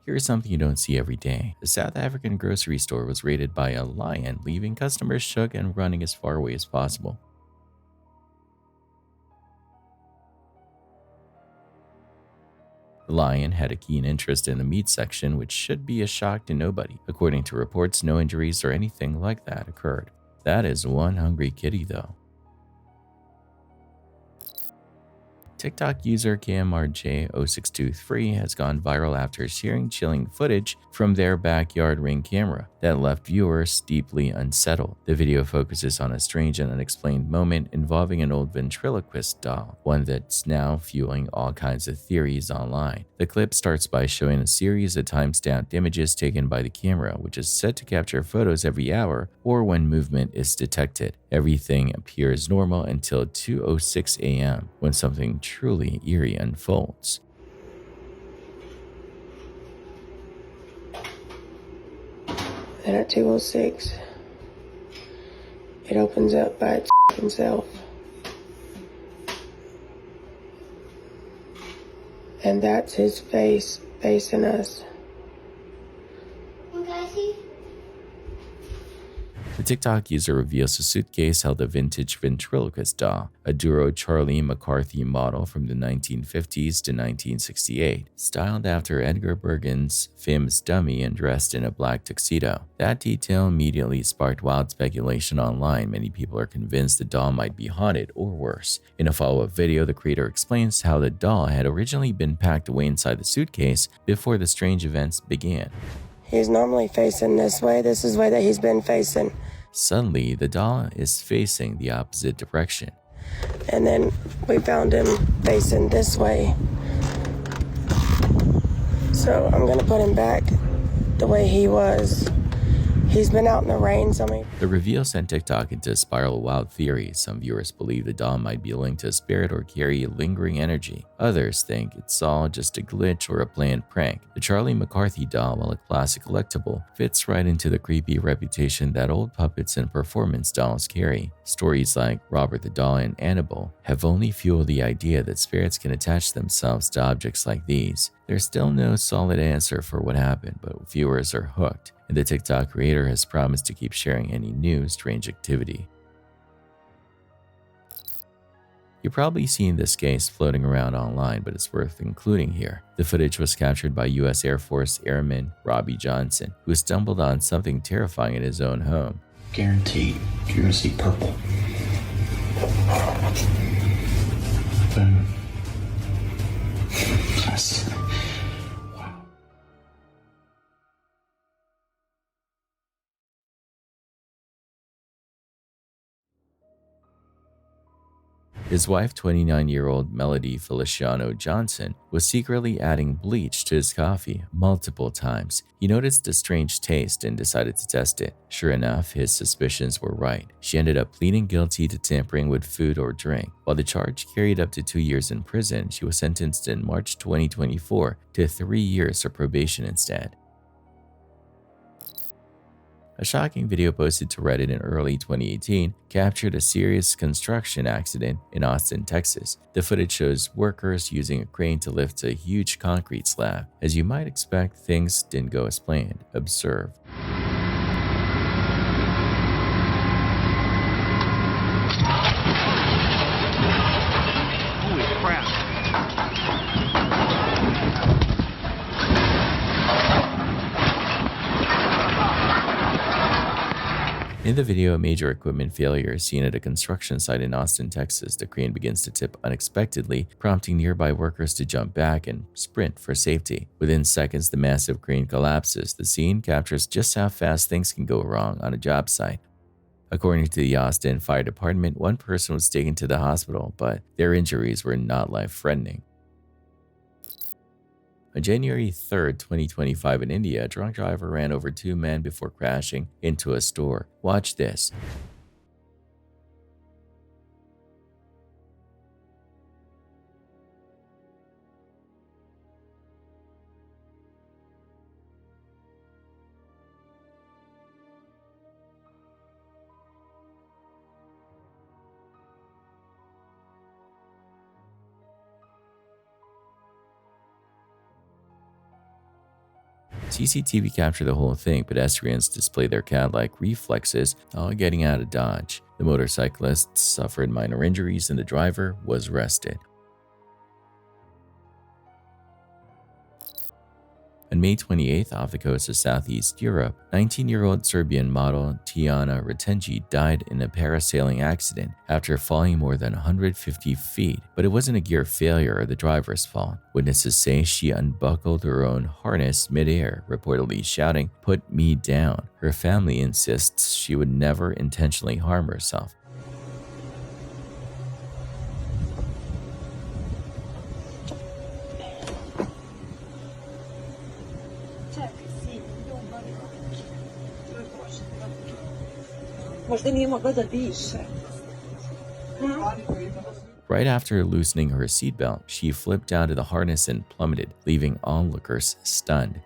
Here's something you don't see every day. A South African grocery store was raided by a lion, leaving customers shook and running as far away as possible. The lion had a keen interest in the meat section, which should be a shock to nobody. According to reports, no injuries or anything like that occurred. That is one hungry kitty, though. TikTok user KMRJ0623 has gone viral after sharing chilling footage from their backyard Ring camera that left viewers deeply unsettled. The video focuses on a strange and unexplained moment involving an old ventriloquist doll, one that's now fueling all kinds of theories online. The clip starts by showing a series of time-stamped images taken by the camera, which is set to capture photos every hour or when movement is detected. Everything appears normal until 2:06 a.m. when something truly eerie unfolds. And at 2:06, it opens up by itself. And that's his face facing us. The TikTok user reveals a suitcase held a vintage ventriloquist doll, a Duro Charlie McCarthy model from the 1950s to 1968, styled after Edgar Bergen's famous dummy and dressed in a black tuxedo. That detail immediately sparked wild speculation online. Many people are convinced the doll might be haunted or worse. In a follow-up video, the creator explains how the doll had originally been packed away inside the suitcase before the strange events began. He's normally facing this way. This is the way that he's been facing. Suddenly, the doll is facing the opposite direction. And then we found him facing this way. So I'm gonna put him back the way he was. He's been out in the rain, The reveal sent TikTok into a spiral of wild theories. Some viewers believe the doll might be linked to a spirit or carry lingering energy. Others think it's all just a glitch or a planned prank. The Charlie McCarthy doll, while a classic collectible, fits right into the creepy reputation that old puppets and performance dolls carry. Stories like Robert the Doll and Annabelle have only fueled the idea that spirits can attach themselves to objects like these. There's still no solid answer for what happened, but viewers are hooked, and the TikTok creator has promised to keep sharing any new strange activity. You've probably seen this case floating around online, but it's worth including here. The footage was captured by U.S. Air Force Airman Robbie Johnson, who stumbled on something terrifying in his own home. Guaranteed, you're gonna see purple. Boom. Yes. Wow. His wife, 29-year-old Melody Feliciano Johnson, was secretly adding bleach to his coffee multiple times. He noticed a strange taste and decided to test it. Sure enough, his suspicions were right. She ended up pleading guilty to tampering with food or drink. While the charge carried up to 2 years in prison, she was sentenced in March 2024 to 3 years of probation instead. A shocking video posted to Reddit in early 2018 captured a serious construction accident in Austin, Texas. The footage shows workers using a crane to lift a huge concrete slab. As you might expect, things didn't go as planned. Observe. Holy crap. In the video, a major equipment failure is seen at a construction site in Austin, Texas. The crane begins to tip unexpectedly, prompting nearby workers to jump back and sprint for safety. Within seconds, the massive crane collapses. The scene captures just how fast things can go wrong on a job site. According to the Austin Fire Department, one person was taken to the hospital, but their injuries were not life-threatening. On January 3, 2025 in India, a drunk driver ran over 2 men before crashing into a store. Watch this. CCTV captured the whole thing. Pedestrians displayed their cat-like reflexes, all getting out of Dodge. The motorcyclists suffered minor injuries and the driver was arrested. On May 28th, off the coast of Southeast Europe, 19-year-old Serbian model Tijana Retenji died in a parasailing accident after falling more than 150 feet, but it wasn't a gear failure or the driver's fault. Witnesses say she unbuckled her own harness mid-air, reportedly shouting, "Put me down." Her family insists she would never intentionally harm herself. Right after loosening her seatbelt, she flipped out of the harness and plummeted, leaving onlookers stunned.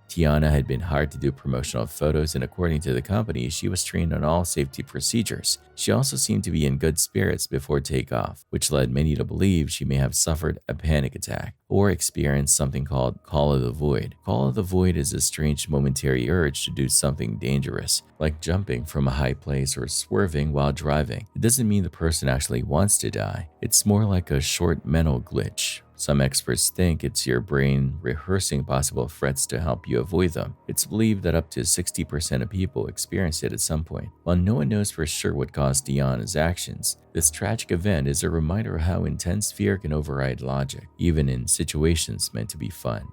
Tiana had been hired to do promotional photos, and according to the company, she was trained on all safety procedures. She also seemed to be in good spirits before takeoff, which led many to believe she may have suffered a panic attack or experienced something called Call of the Void. Call of the Void is a strange momentary urge to do something dangerous, like jumping from a high place or swerving while driving. It doesn't mean the person actually wants to die. It's more like a short mental glitch. Some experts think it's your brain rehearsing possible threats to help you avoid them. It's believed that up to 60% of people experience it at some point. While no one knows for sure what caused Diana's actions, this tragic event is a reminder of how intense fear can override logic, even in situations meant to be fun.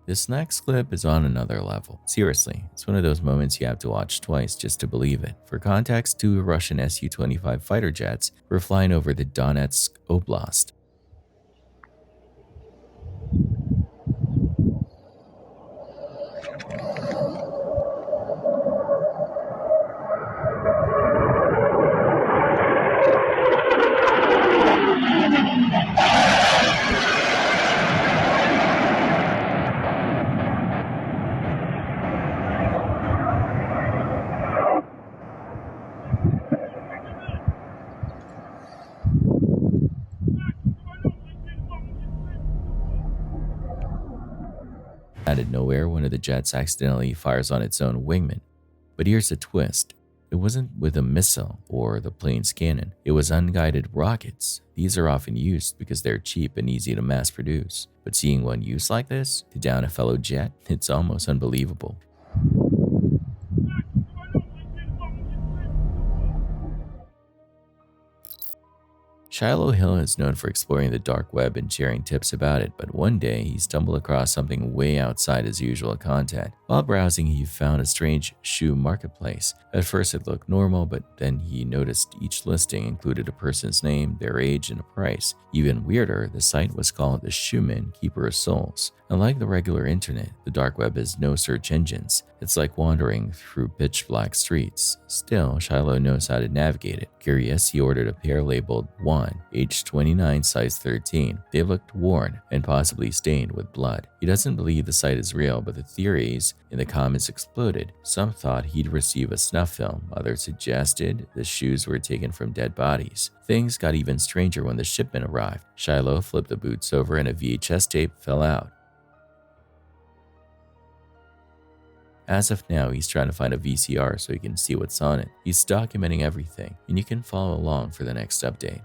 This next clip is on another level. Seriously, it's one of those moments you have to watch twice just to believe it. For context, 2 Russian Su-25 fighter jets were flying over the Donetsk Oblast. Out of nowhere, one of the jets accidentally fires on its own wingman. But here's the twist. It wasn't with a missile or the plane's cannon. It was unguided rockets. These are often used because they're cheap and easy to mass produce. But seeing one used like this to down a fellow jet, it's almost unbelievable. Shiloh Hill is known for exploring the dark web and sharing tips about it, but one day he stumbled across something way outside his usual content. While browsing, he found a strange shoe marketplace. At first it looked normal, but then he noticed each listing included a person's name, their age, and a price. Even weirder, the site was called the Shoeman Keeper of Souls. Unlike the regular internet, the dark web has no search engines. It's like wandering through pitch black streets. Still, Shiloh knows how to navigate it. Curious, he ordered a pair labeled 1, age 29, size 13. They looked worn and possibly stained with blood. He doesn't believe the site is real, but the theories in the comments exploded. Some thought he'd receive a snuff film. Others suggested the shoes were taken from dead bodies. Things got even stranger when the shipment arrived. Shiloh flipped the boots over and a VHS tape fell out. As of now, he's trying to find a VCR so he can see what's on it. He's documenting everything, and you can follow along for the next update.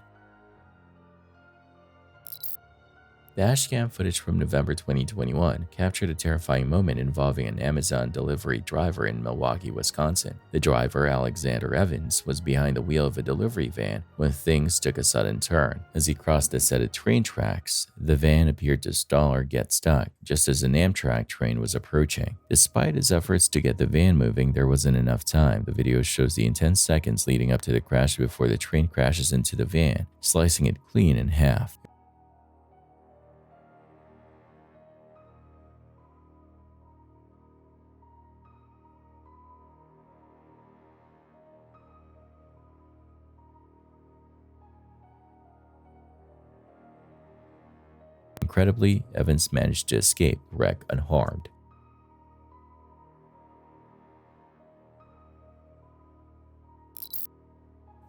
Dashcam footage from November 2021 captured a terrifying moment involving an Amazon delivery driver in Milwaukee, Wisconsin. The driver, Alexander Evans, was behind the wheel of a delivery van when things took a sudden turn. As he crossed a set of train tracks, the van appeared to stall or get stuck, just as an Amtrak train was approaching. Despite his efforts to get the van moving, there wasn't enough time. The video shows the intense seconds leading up to the crash before the train crashes into the van, slicing it clean in half. Incredibly, Evans managed to escape the wreck unharmed.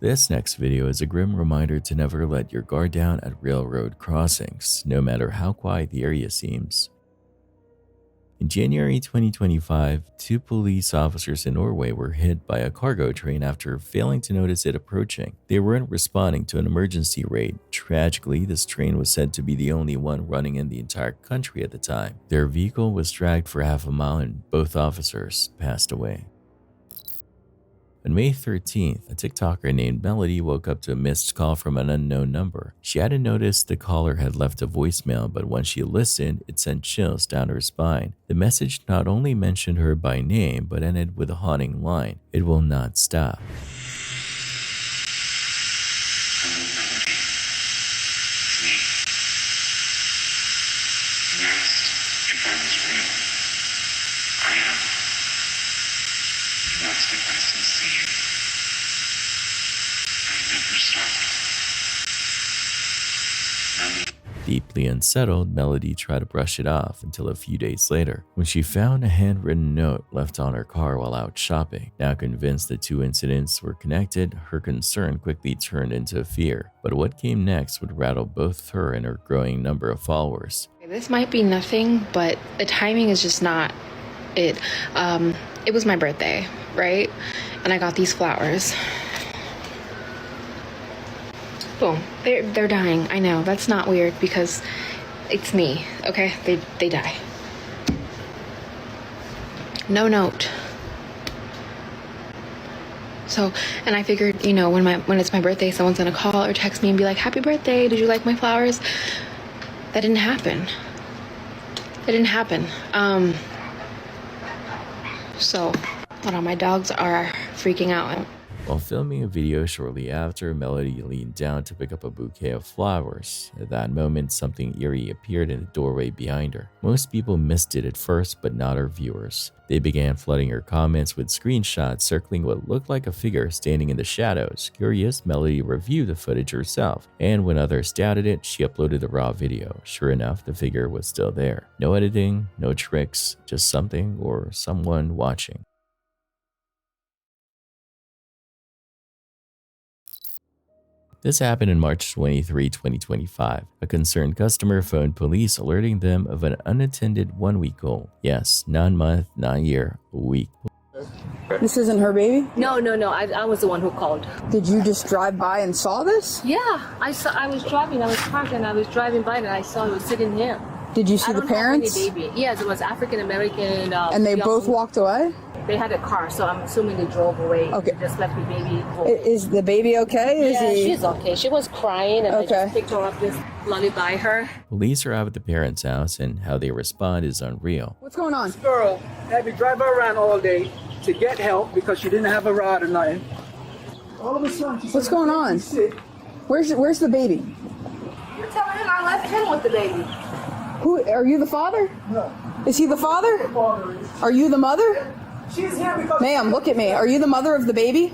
This next video is a grim reminder to never let your guard down at railroad crossings, no matter how quiet the area seems. In January 2025, 2 police officers in Norway were hit by a cargo train after failing to notice it approaching. They weren't responding to an emergency raid. Tragically, this train was said to be the only one running in the entire country at the time. Their vehicle was dragged for half a mile and both officers passed away. On May 13th, a TikToker named Melody woke up to a missed call from an unknown number. She hadn't noticed the caller had left a voicemail, but when she listened, it sent chills down her spine. The message not only mentioned her by name, but ended with a haunting line: "It will not stop." Deeply unsettled, Melody tried to brush it off until a few days later, when she found a handwritten note left on her car while out shopping. Now convinced the 2 incidents were connected, her concern quickly turned into fear. But what came next would rattle both her and her growing number of followers. This might be nothing, but the timing is just not it. It was my birthday, right? And I got these flowers. Boom. They're dying. I know. That's not weird because it's me. Okay? They die. No note. So, and I figured, you know, when it's my birthday, someone's gonna call or text me and be like, "Happy birthday, did you like my flowers?" That didn't happen. It didn't happen. So, hold on, my dogs are freaking out. While filming a video shortly after, Melody leaned down to pick up a bouquet of flowers. At that moment, something eerie appeared in the doorway behind her. Most people missed it at first, but not her viewers. They began flooding her comments with screenshots circling what looked like a figure standing in the shadows. Curious, Melody reviewed the footage herself, and when others doubted it, she uploaded the raw video. Sure enough, the figure was still there. No editing, no tricks, just something or someone watching. This happened in March 23, 2025. A concerned customer phoned police alerting them of an unattended 1-week-old. Yes, not month, not year, a week. This isn't her baby? No. I was the one who called. Did you just drive by and saw this? Yeah, I was driving. I was parked and I was driving by and I saw it was sitting here. Did you see the parents? I don't have any baby. Yes, it was African American. And they both walked away? They had a car, so I'm assuming they drove away. Okay. And just left the baby home. Is the baby okay? She's okay. She was crying and I just picked her up, just lullaby her. Police are out at the parents' house and how they respond is unreal. What's going on? This girl had me drive her around all day to get help because she didn't have a ride or nothing. All of a sudden, she What's going on? Where's the baby? You're telling him I left him with the baby. Who are you, the father? No. Is he the father? The father is. Are you the mother? She's here because. Ma'am, look at me. Are you the mother of the baby?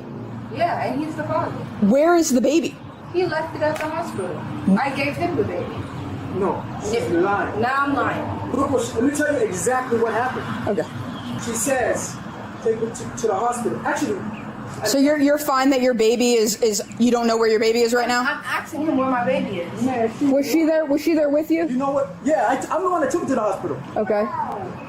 Yeah, and he's the father. Where is the baby? He left it at the hospital. I gave him the baby. No, she's lying. Now I'm lying. Look, let me tell you exactly what happened. Okay. She says, take her to the hospital. Actually. So you're fine that your baby is you don't know where your baby is right now? I'm asking him where my baby is. Man, Was she there? Was she there with you? You know what? Yeah, I'm the one that took her to the hospital. Okay.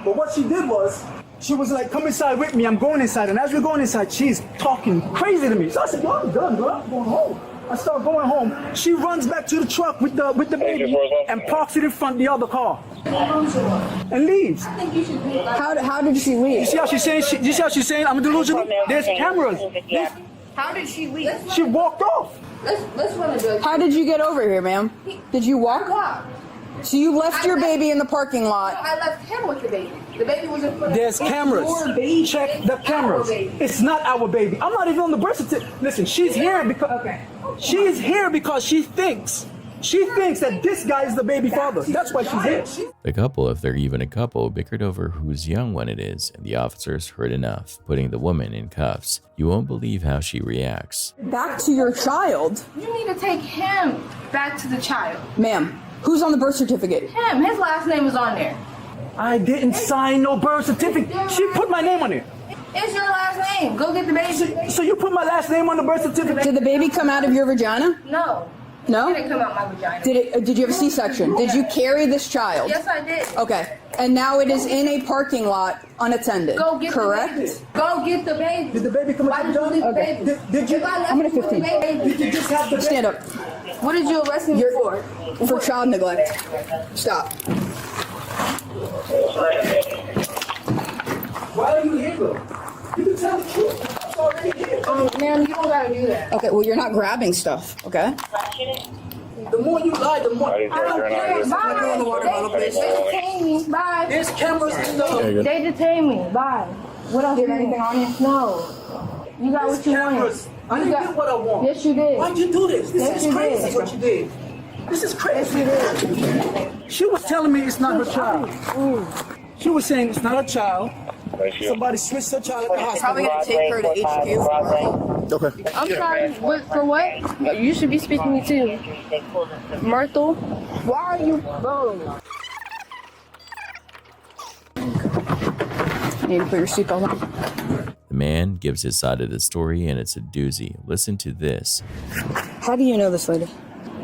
But what she did was, she was like, "Come inside with me. I'm going inside." And as we're going inside, she's talking crazy to me. So I said, "Yo, I'm done, girl. I'm going home." I start going home. She runs back to the truck with the baby and parks it in front of the other car and leaves. I think you should do that. How did she leave? You see how she's saying? You see how she's saying? I'm delusional. There's cameras. How did she leave? She walked off. Let's run a How did you get over here, ma'am? Did you walk? So you left your baby in the parking lot. I left him with the baby. The baby was in front of There's cameras. Check the cameras. It's not our baby. I'm not even on the birth certificate. Listen, she's here because she's here because she thinks that this guy is the baby father. That's why she's here. The couple, if they're even a couple, bickered over whose young one it is, and the officers heard enough, putting the woman in cuffs. You won't believe how she reacts. Back to your child? You need to take him back to the child. Ma'am, who's on the birth certificate? Him. His last name is on there. I didn't sign no birth certificate. She put my name on it. It's your last name. Go get the baby. So you put my last name on the birth certificate? Did the baby come out of your vagina? No. No? It didn't come out my vagina. Did you have a C-section? Did you carry this child? Yes, I did. Okay. And now it is in a parking lot unattended. Go get correct? the baby. Go get the baby. Did the baby come Why out did the you leave the vagina? baby? Did you? If I left I'm gonna you with the 15. baby, Did you just have the baby? Stand up. what did you arrest me for? For child neglect. Stop. Why are you here, though? You can tell the truth. It's already here. Ma'am, you don't gotta do that. Okay, well, you're not grabbing stuff, okay? The more you lie, the more. I don't care. Bye. They detained me. Bye. There's cameras in the. They detained me. Bye. What else? Do you have anything on you? No. You got There's what you cameras. wanted. I didn't get what I want. Yes, you did. Why'd you do this? This Yes, is you crazy did. what you did. This is crazy. She was telling me it's not her child. She was saying it's not her child. Somebody switched her child at the hospital. Probably gonna take her to HQ. Okay. I'm sorry. What, for what? You should be speaking to Myrtle. Why are you, bro? You need to put your seatbelt on. The man gives his side of the story, and it's a doozy. Listen to this. How do you know this lady?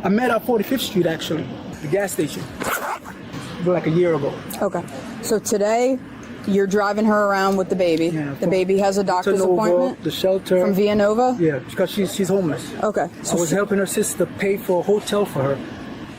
I met her at 45th Street, actually, the gas station, like a year ago. Okay. So today, you're driving her around with the baby. Yeah, The baby has a doctor's Nova, appointment the shelter. from Villanova? Yeah, because she's homeless. Okay. I was helping her sister pay for a hotel for her.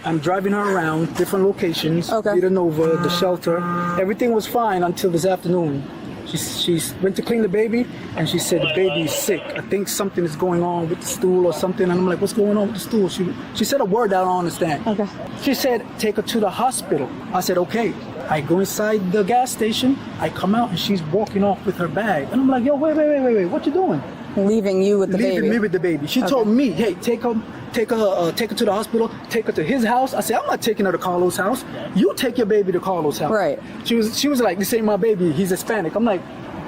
I'm driving her around different locations. Okay. Villanova, the shelter. Everything was fine until this afternoon. She went to clean the baby, and she said the baby is sick. I think something is going on with the stool or something. And I'm like, what's going on with the stool? She said a word I don't understand. Okay. She said, take her to the hospital. I said, okay. I go inside the gas station. I come out, and she's walking off with her bag. And I'm like, yo, wait. What you doing? Leaving you with the Leaving baby. me with the baby. She told me, hey, take her to the hospital, take her to his house. I said, I'm not taking her to Carlos' house. You take your baby to Carlos' house. Right. She was like, this ain't my baby. He's Hispanic. I'm like,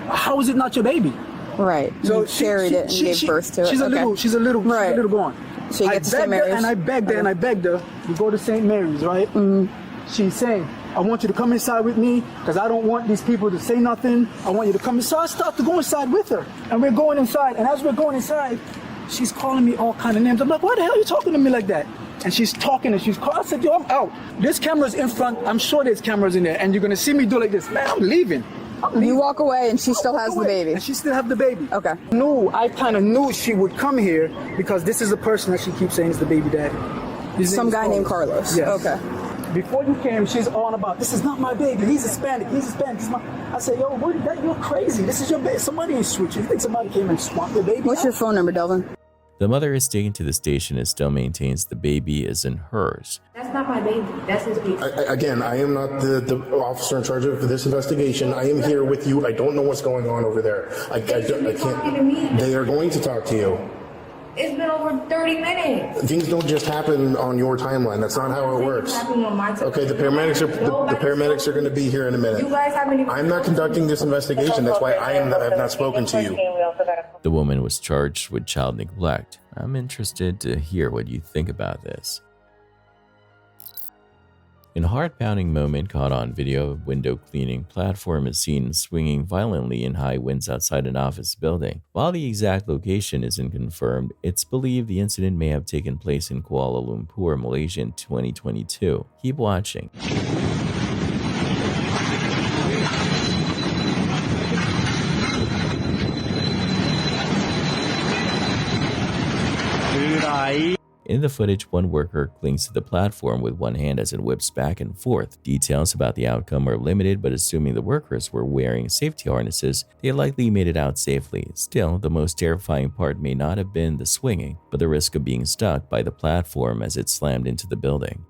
how is it not your baby? Right. So you carried it and gave birth to it. She's a Okay. little gone. So you get to St. begged her, Mary's. and I begged her, and I begged her. We go to St. Mary's, right? Mm-hmm. She's saying, I want you to come inside with me because I don't want these people to say nothing. I want you to come inside. So I start to go inside with her, and we're going inside. And as we're going inside, she's calling me all kind of names. I'm like, why the hell are you talking to me like that? And she's talking and she's calling. I said, yo, I'm out. There's cameras in front. I'm sure there's cameras in there, and you're gonna see me do like this. Man, I'm leaving. You walk away and she still has the baby. And she still have the baby. Okay. I kind of knew she would come here because this is the person that she keeps saying is the baby daddy. His Some name is guy named Carlos. Yes. Okay. Before you came, she's on about, this is not my baby. He's Hispanic. This is my. I said, yo, you're crazy. This is your baby. Somebody ain't switching. You think somebody came and swapped the baby? What's your phone number, Delvin? The mother is taken to the station and still maintains the baby isn't hers. That's not my baby. That's his baby. Again, I am not the officer in charge of this investigation. I am here with you. I don't know what's going on over there. I talking to me. can't. They are going to talk to you. It's been over 30 minutes. Things don't just happen on your timeline. That's not how it works. It's happening on my time. Okay, the paramedics are going to be here in a minute. You guys haven't even. I'm not conducting this investigation. That's why I have not spoken to you. The woman was charged with child neglect. I'm interested to hear what you think about this. In a heart-pounding moment caught on video, a window cleaning platform is seen swinging violently in high winds outside an office building. While the exact location isn't confirmed, it's believed the incident may have taken place in Kuala Lumpur, Malaysia in 2022. Keep watching. In the footage, one worker clings to the platform with one hand as it whips back and forth. Details about the outcome are limited, but assuming the workers were wearing safety harnesses, they likely made it out safely. Still, the most terrifying part may not have been the swinging, but the risk of being stuck by the platform as it slammed into the building.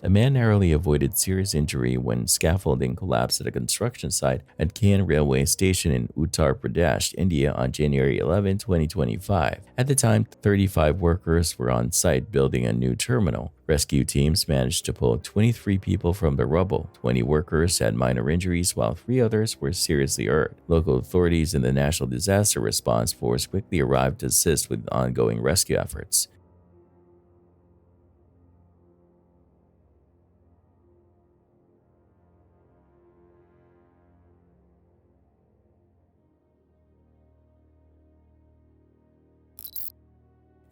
A man narrowly avoided serious injury when scaffolding collapsed at a construction site at Cairn Railway Station in Uttar Pradesh, India on January 11, 2025. At the time, 35 workers were on site building a new terminal. Rescue teams managed to pull 23 people from the rubble. 20 workers had minor injuries while 3 others were seriously hurt. Local authorities and the National Disaster Response Force quickly arrived to assist with ongoing rescue efforts.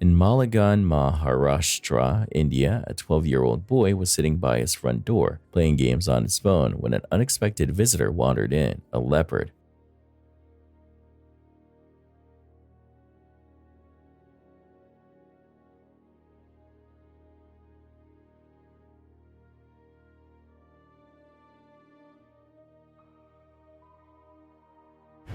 In Maligan, Maharashtra, India, a 12-year-old boy was sitting by his front door, playing games on his phone when an unexpected visitor wandered in, a leopard.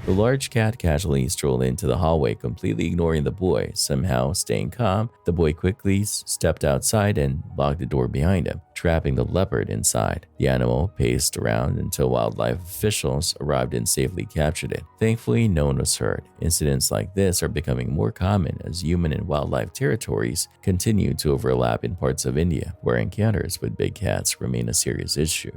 The large cat casually strolled into the hallway, completely ignoring the boy. Somehow, staying calm, the boy quickly stepped outside and locked the door behind him, trapping the leopard inside. The animal paced around until wildlife officials arrived and safely captured it. Thankfully, no one was hurt. Incidents like this are becoming more common as human and wildlife territories continue to overlap in parts of India, where encounters with big cats remain a serious issue.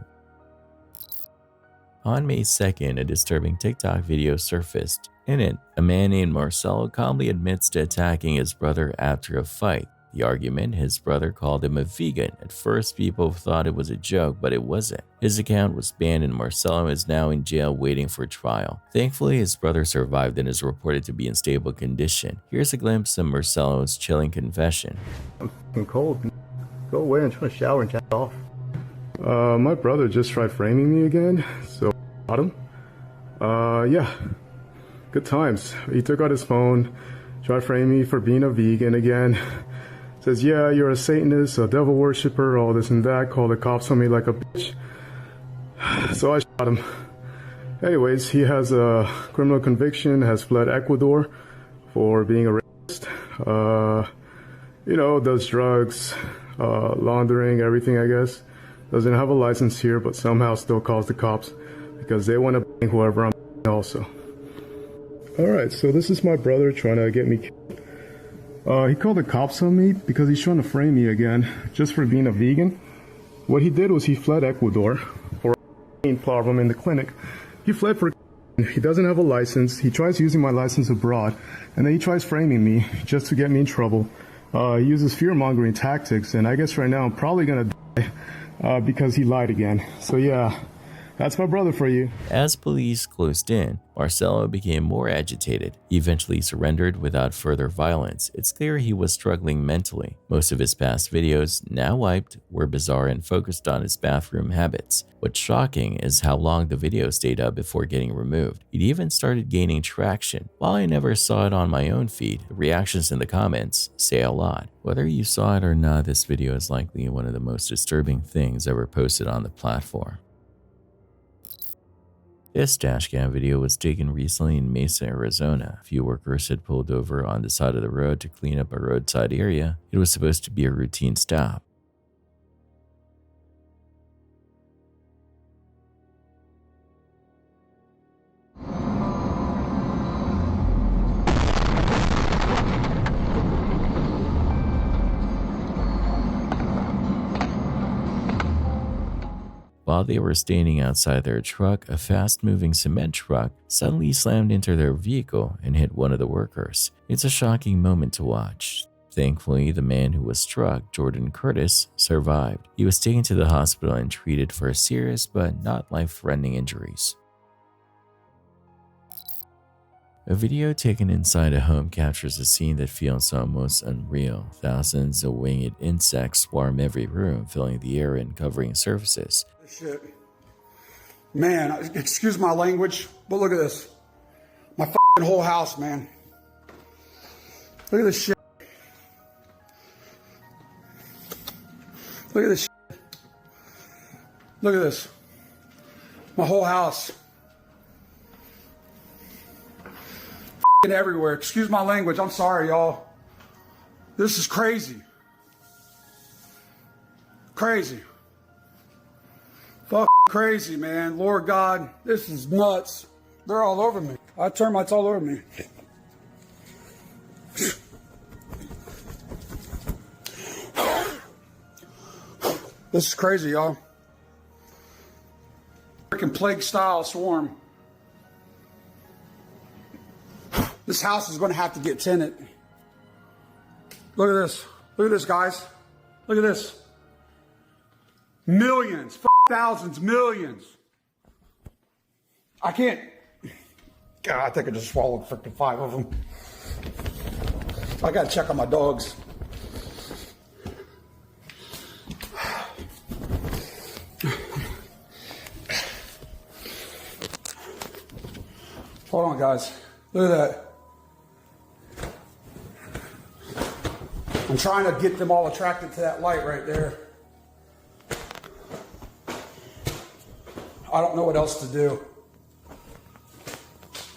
On May 2nd, a disturbing TikTok video surfaced. In it, a man named Marcelo calmly admits to attacking his brother after a fight. The argument, his brother called him a vegan. At first, people thought it was a joke, but it wasn't. His account was banned and Marcelo is now in jail waiting for trial. Thankfully, his brother survived and is reported to be in stable condition. Here's a glimpse of Marcelo's chilling confession. I'm cold. Go away, I'm trying to shower and jack off. My brother just tried framing me again, so I got him. Yeah, good times. He took out his phone, tried framing me for being a vegan again. Says, yeah, you're a Satanist, a devil worshiper, all this and that, called the cops on me like a bitch. So I shot him. Anyways, he has a criminal conviction, has fled Ecuador for being a racist. You know, does drugs, laundering, everything, I guess. Doesn't have a license here, but somehow still calls the cops because they want to bang whoever I'm also. Alright, so this is my brother trying to get me killed. He called the cops on me because he's trying to frame me again, just for being a vegan. What he did was he fled Ecuador for a problem in the clinic. He fled for he doesn't have a license. He tries using my license abroad, and then he tries framing me just to get me in trouble. He uses fear-mongering tactics, and I guess right now I'm probably gonna die. Because he lied again. So yeah, that's my brother for you. As police closed in, Marcelo became more agitated. He eventually surrendered without further violence. It's clear he was struggling mentally. Most of his past videos, now wiped, were bizarre and focused on his bathroom habits. What's shocking is how long the video stayed up before getting removed. It even started gaining traction. While I never saw it on my own feed, the reactions in the comments say a lot. Whether you saw it or not, this video is likely one of the most disturbing things ever posted on the platform. This dashcam video was taken recently in Mesa, Arizona. A few workers had pulled over on the side of the road to clean up a roadside area. It was supposed to be a routine stop. While they were standing outside their truck, a fast-moving cement truck suddenly slammed into their vehicle and hit one of the workers. It's a shocking moment to watch. Thankfully, the man who was struck, Jordan Curtis, survived. He was taken to the hospital and treated for serious but not life-threatening injuries. A video taken inside a home captures a scene that feels almost unreal. Thousands of winged insects swarm every room, filling the air and covering surfaces. Shit. Man, excuse my language, but look at this. My f***ing whole house, man. Look at this shit. Look at this shit. Look at this. My whole house. F***ing everywhere. Excuse my language. I'm sorry, y'all. This is crazy. Crazy. Fuck crazy, man. Lord God, this is nuts. They're all over me. I have termites all over me. This is crazy, y'all. Freaking plague style swarm. This house is going to have to get tenant. Look at this. Look at this, guys. Look at this. Millions. Thousands, millions. I can't. God, I think I just swallowed freaking 5 of them. I gotta check on my dogs. Hold on, guys. Look at that. I'm trying to get them all attracted to that light right there. I don't know what else to do.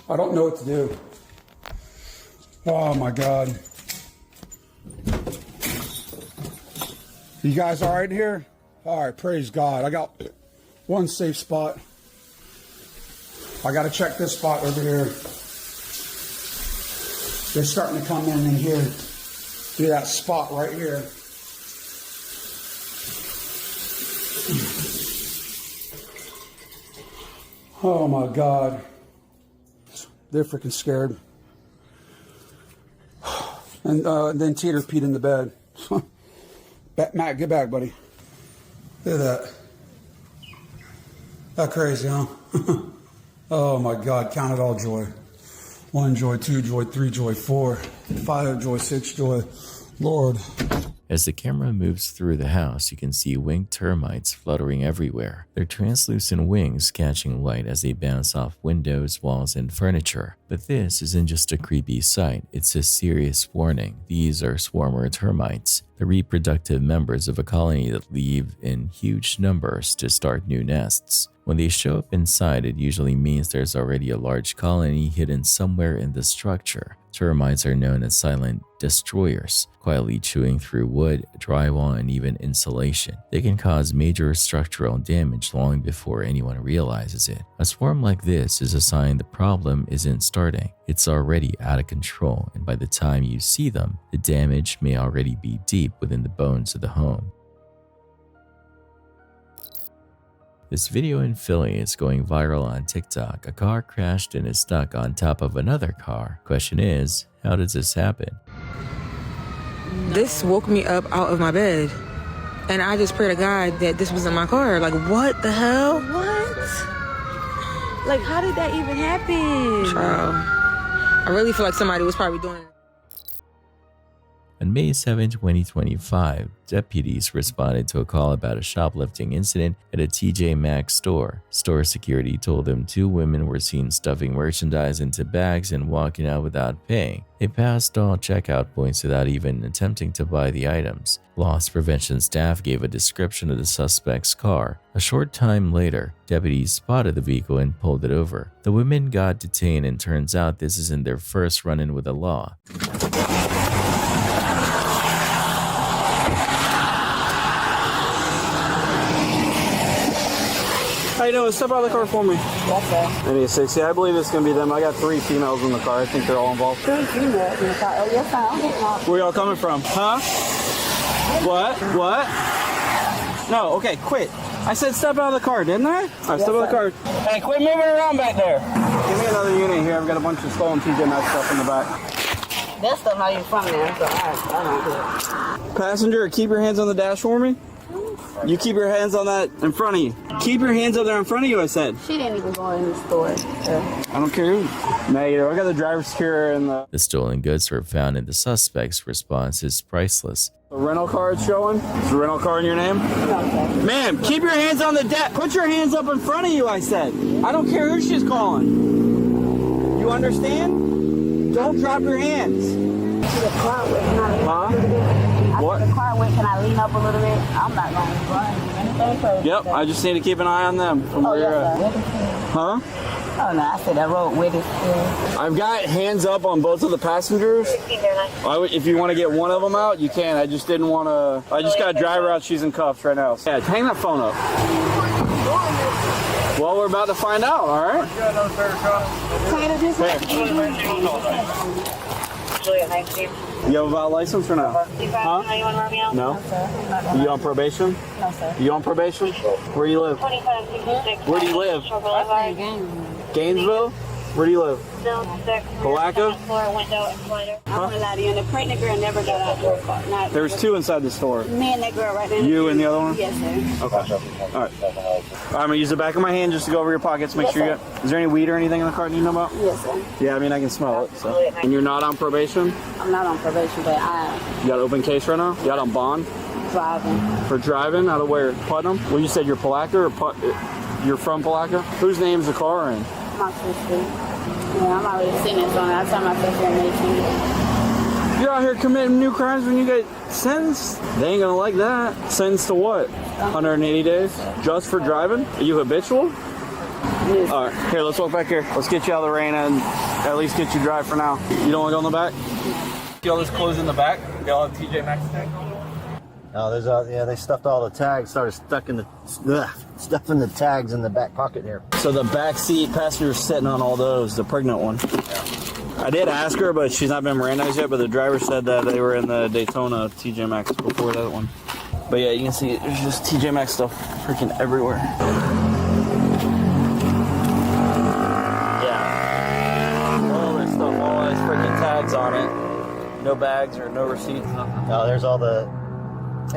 I don't know what to do. Oh my God. You guys all right here? All right, praise God. I got one safe spot. I got to check this spot over here. They're starting to come in here through that spot right here. Oh my God. They're freaking scared. And then Teeter peed in the bed. Matt, get back, buddy. Look at that. That crazy, huh? Oh my God, count it all joy. 1 joy, 2 joy, 3 joy, 4, 5 joy, 6 joy. Lord. As the camera moves through the house, you can see winged termites fluttering everywhere, their translucent wings catching light as they bounce off windows, walls, and furniture. But this isn't just a creepy sight, it's a serious warning. These are swarmer termites, the reproductive members of a colony that leave in huge numbers to start new nests. When they show up inside, it usually means there's already a large colony hidden somewhere in the structure. Termites are known as silent destroyers, quietly chewing through wood, drywall, and even insulation. They can cause major structural damage long before anyone realizes it. A swarm like this is a sign the problem isn't starting. It's already out of control, and by the time you see them, the damage may already be deep within the bones of the home. This video in Philly is going viral on TikTok. A car crashed and is stuck on top of another car. Question is, how does this happen? This woke me up out of my bed. And I just pray to God that this was in my car. Like, what the hell? What? Like, how did that even happen? Child, I really feel like somebody was probably doing it. On May 7, 2025, deputies responded to a call about a shoplifting incident at a TJ Maxx store. Store security told them 2 women were seen stuffing merchandise into bags and walking out without paying. They passed all checkout points without even attempting to buy the items. Loss prevention staff gave a description of the suspect's car. A short time later, deputies spotted the vehicle and pulled it over. The women got detained, and turns out this isn't their first run-in with the law. How you doing? Step out of the car for me. Yes, sir. I need a 6. Yeah, I believe it's going to be them. I got 3 females in the car. I think they're all involved. 3 females in the car. Oh, yes, sir. Where y'all coming from? Huh? What? What? No, okay, quit. I said step out of the car, didn't I? All right, step out of the car. Hey, quit moving around back there. Give me another unit here. I've got a bunch of stolen TJ Maxx stuff in the back. That stuff not even from there, so I don't do it. Passenger, keep your hands on the dash for me. You keep your hands on that in front of you. Keep your hands up there in front of you, I said. She didn't even go in the store. I don't care who. Negative. I got the driver's secure and the stolen goods were found, and the suspect's response is priceless. The rental car is showing. Is the rental car in your name? No, Ma'am, keep your hands on the dash. Put your hands up in front of you, I said. I don't care who she's calling. You understand? Don't drop your hands. Huh? What? The car went, can I lean up a little bit? I'm not going to run. Yep, I just need to keep an eye on them from where you're at. Huh? Oh, no, I said I rode with it. I've got hands up on both of the passengers. If you want to get one of them out, you can. I just didn't want to. I just got a driver out. She's in cuffs right now. Yeah, hang that phone up. Well, we're about to find out, all right? You have a valid license or no? Huh? No? You on probation? No, sir. You on probation? Where do you live? Where do you live? Gainesville? Where do you live? Palaca? Huh? I'm gonna lie to you, and the pregnant girl never got out of the car. Not There's two inside the store. me and that girl right there. You and the other one? Yes, sir. Okay. All right. I'm gonna use the back of my hand just to go over your pockets, make Yes, sure you sir. got. Is there any weed or anything in the cart you know about? Yes, sir. Yeah, I mean I can smell it. So. And you're not on probation? I'm not on probation, but I You got an open case right now? You got on bond? am driving. For driving out of where? Putnam? Well, you said you're Palaca or you're from Palaca? Whose name's the car in? My sister. Yeah, I'm already sentenced on it. I told myself here in 18. You're out here committing new crimes when you get sentenced? They ain't gonna like that. Sentenced to what? 180 days? Just for driving? Are you habitual? Yes. All right, here, let's walk back here. Let's get you out of the rain and at least get you dry for now. You don't want to go in the back? See all this clothes in the back? Got all the TJ Maxx tag? Oh, there's yeah, they stuffed all the tags, started stuffing the tags in the back pocket here. So the back seat passenger's sitting on all those, the pregnant one. I did ask her, but she's not been Mirandized yet, but the driver said that they were in the Daytona TJ Maxx before that one. But yeah, you can see there's just TJ Maxx stuff freaking everywhere. Yeah. All this stuff, all these freaking tags on it. No bags or no receipts, nothing. Oh, there's all the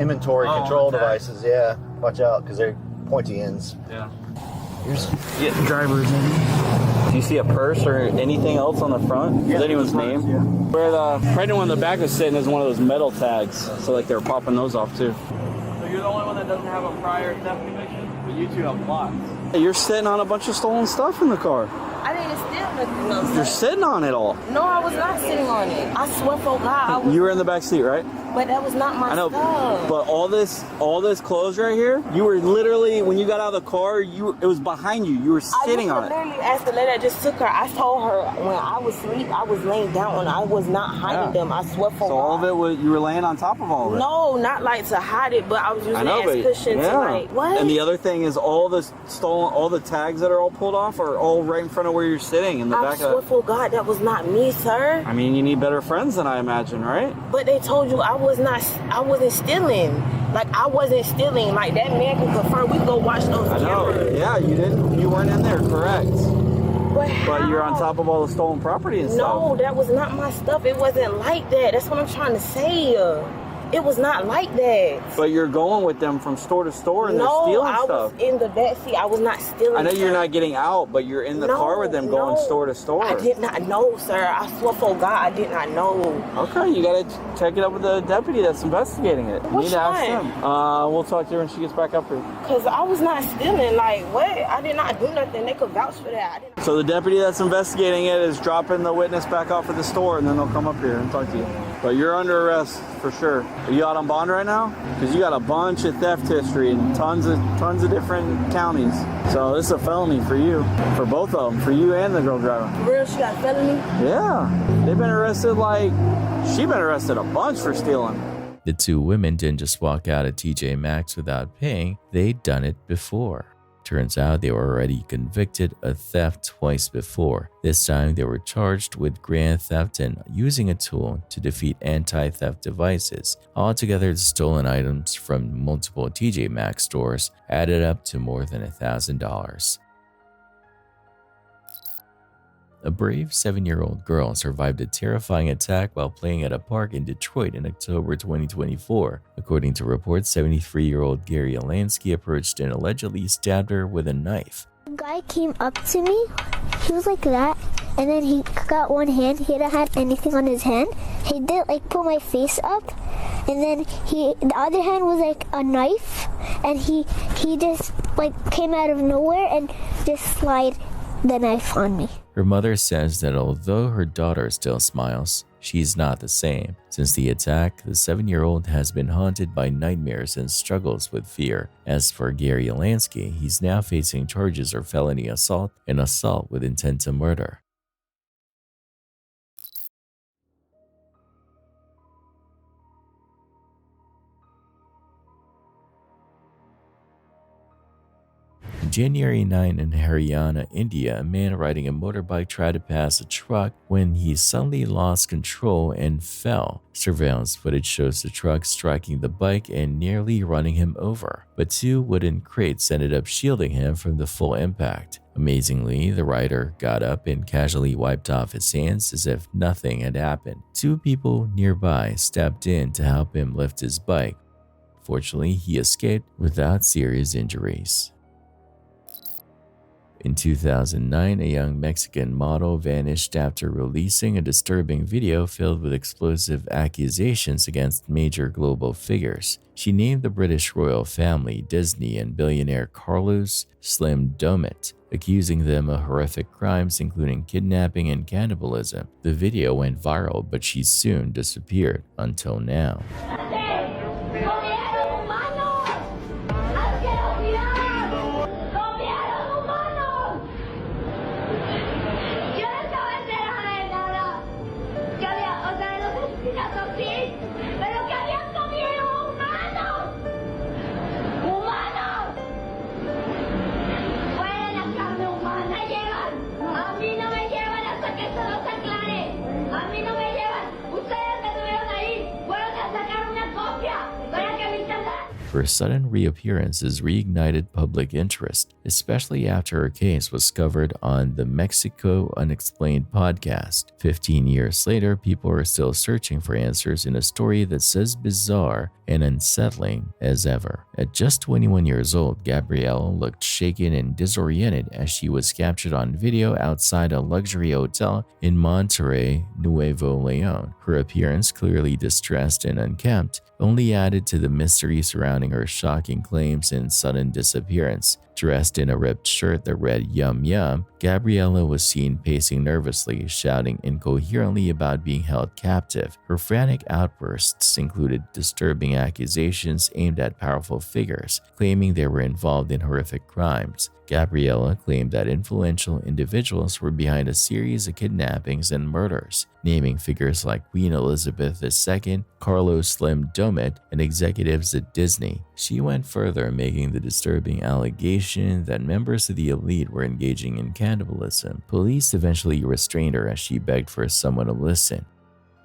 inventory control devices, yeah. Watch out, because they're pointy ends. Yeah. Here's drivers in. Do you see a purse or anything else on the front? Yeah, Is anyone's name? Yeah. Where the pregnant one in the back was sitting is one of those metal tags. So like they were popping those off too. So you're the only one that doesn't have a prior theft conviction? But you two have lots. Hey, you're sitting on a bunch of stolen stuff in the car. I didn't steal nothing. No, You're sitting on it all. No, I was not sitting on it. I swear for God, I was. You were in the back seat, right? But that was not my I know, stuff. but all this clothes right here, you were literally, when you got out of the car, it was behind you. You were sitting on it. I literally asked the lady that just took her. I told her when I was asleep, I was laying down and I was not hiding them. I swear for So God. all of it was, you were laying on top of all of it. No, not like to hide it, but I was using it as cushion to like, what? And the other thing is all the tags that are all pulled off are all right in front of where you're sitting in the I back swear of. for God, that was not me, sir. I mean, you need better friends than I imagine, right? But they told you I wasn't stealing. Like I wasn't stealing. Like that man can confirm. We go watch those I know. cameras. Yeah, you weren't in there, correct? But you're on top of all the stolen property and stuff. No, that was not my stuff. It wasn't like that. That's what I'm trying to say. It was not like that. But you're going with them from store to store and they're stealing stuff. No, I was in the back seat. I was not stealing. I know you're not getting out, but you're in the car with them going store to store. I did not know, sir. I swear for God, I did not know. Okay, you gotta check it up with the deputy that's investigating it. You need to ask him. We'll talk to her when she gets back up here. Because I was not stealing. Like, what? I did not do nothing. They could vouch for that. So the deputy that's investigating it is dropping the witness back off at the store, and then they'll come up here and talk to you. But you're under arrest for sure. Are you out on bond right now? Because you got a bunch of theft history in tons of different counties. So this is a felony for you, for both of them, for you and the girl driving. For real, she got a felony? Yeah, they've been arrested she's been arrested a bunch for stealing. The two women didn't just walk out of TJ Maxx without paying, they'd done it before. Turns out they were already convicted of theft twice before. This time they were charged with grand theft and using a tool to defeat anti-theft devices. Altogether, the stolen items from multiple TJ Maxx stores added up to more than $1,000. A brave 7-year-old girl survived a terrifying attack while playing at a park in Detroit in October 2024. According to reports, 73-year-old Gary Alansky approached and allegedly stabbed her with a knife. A guy came up to me, he was like that, and then he got one hand, he didn't have anything on his hand. He did like put my face up, and then the other hand was like a knife, and he just like came out of nowhere and just slid the knife on me. Her mother says that although her daughter still smiles, she's not the same. Since the attack, the 7-year-old has been haunted by nightmares and struggles with fear. As for Gary Alansky, he's now facing charges of felony assault and assault with intent to murder. January 9 in Haryana, India, a man riding a motorbike tried to pass a truck when he suddenly lost control and fell. Surveillance footage shows the truck striking the bike and nearly running him over, but two wooden crates ended up shielding him from the full impact. Amazingly, the rider got up and casually wiped off his hands as if nothing had happened. Two people nearby stepped in to help him lift his bike. Fortunately, he escaped without serious injuries. In 2009, a young Mexican model vanished after releasing a disturbing video filled with explosive accusations against major global figures. She named the British royal family, Disney, and billionaire Carlos Slim Domit, accusing them of horrific crimes including kidnapping and cannibalism. The video went viral, but she soon disappeared until now. Her sudden reappearance has reignited public interest, especially after her case was covered on the Mexico Unexplained podcast. 15 years later, people are still searching for answers in a story that's as bizarre and unsettling as ever. At just 21 years old, Gabriella looked shaken and disoriented as she was captured on video outside a luxury hotel in Monterrey, Nuevo León. Her appearance, clearly distressed and unkempt, only added to the mystery surrounding her shocking claims and sudden disappearance. Dressed in a ripped shirt that read "Yum Yum," Gabriella was seen pacing nervously, shouting incoherently about being held captive. Her frantic outbursts included disturbing accusations aimed at powerful figures, claiming they were involved in horrific crimes. Gabriella claimed that influential individuals were behind a series of kidnappings and murders, naming figures like Queen Elizabeth II, Carlos Slim Domit, and executives at Disney. She went further, making the disturbing allegation that members of the elite were engaging in cannibalism. Police eventually restrained her as she begged for someone to listen.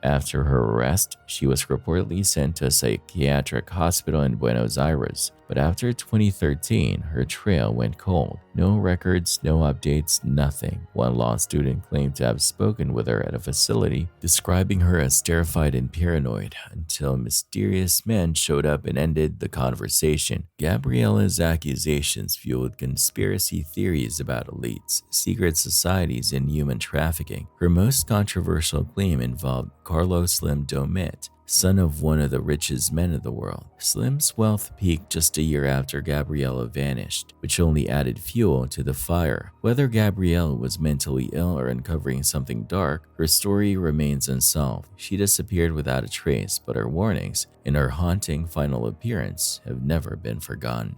After her arrest, she was reportedly sent to a psychiatric hospital in Buenos Aires, but after 2013, her trail went cold. No records, no updates, nothing. One law student claimed to have spoken with her at a facility, describing her as terrified and paranoid, until mysterious men showed up and ended the conversation. Gabriella's accusations fueled conspiracy theories about elites, secret societies, and human trafficking. Her most controversial claim involved Carlos Slim Domit, son of one of the richest men of the world. Slim's wealth peaked just a year after Gabriella vanished, which only added fuel to the fire. Whether Gabriella was mentally ill or uncovering something dark, her story remains unsolved. She disappeared without a trace, but her warnings and her haunting final appearance have never been forgotten.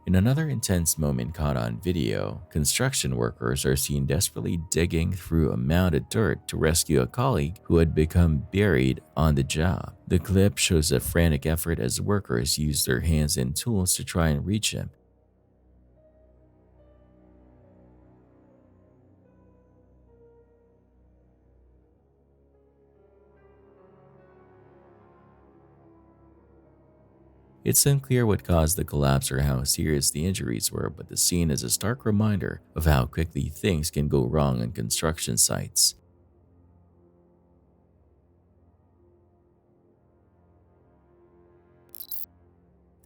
In another intense moment caught on video, construction workers are seen desperately digging through a mound of dirt to rescue a colleague who had become buried on the job. The clip shows a frantic effort as workers use their hands and tools to try and reach him. It's unclear what caused the collapse or how serious the injuries were, but the scene is a stark reminder of how quickly things can go wrong on construction sites.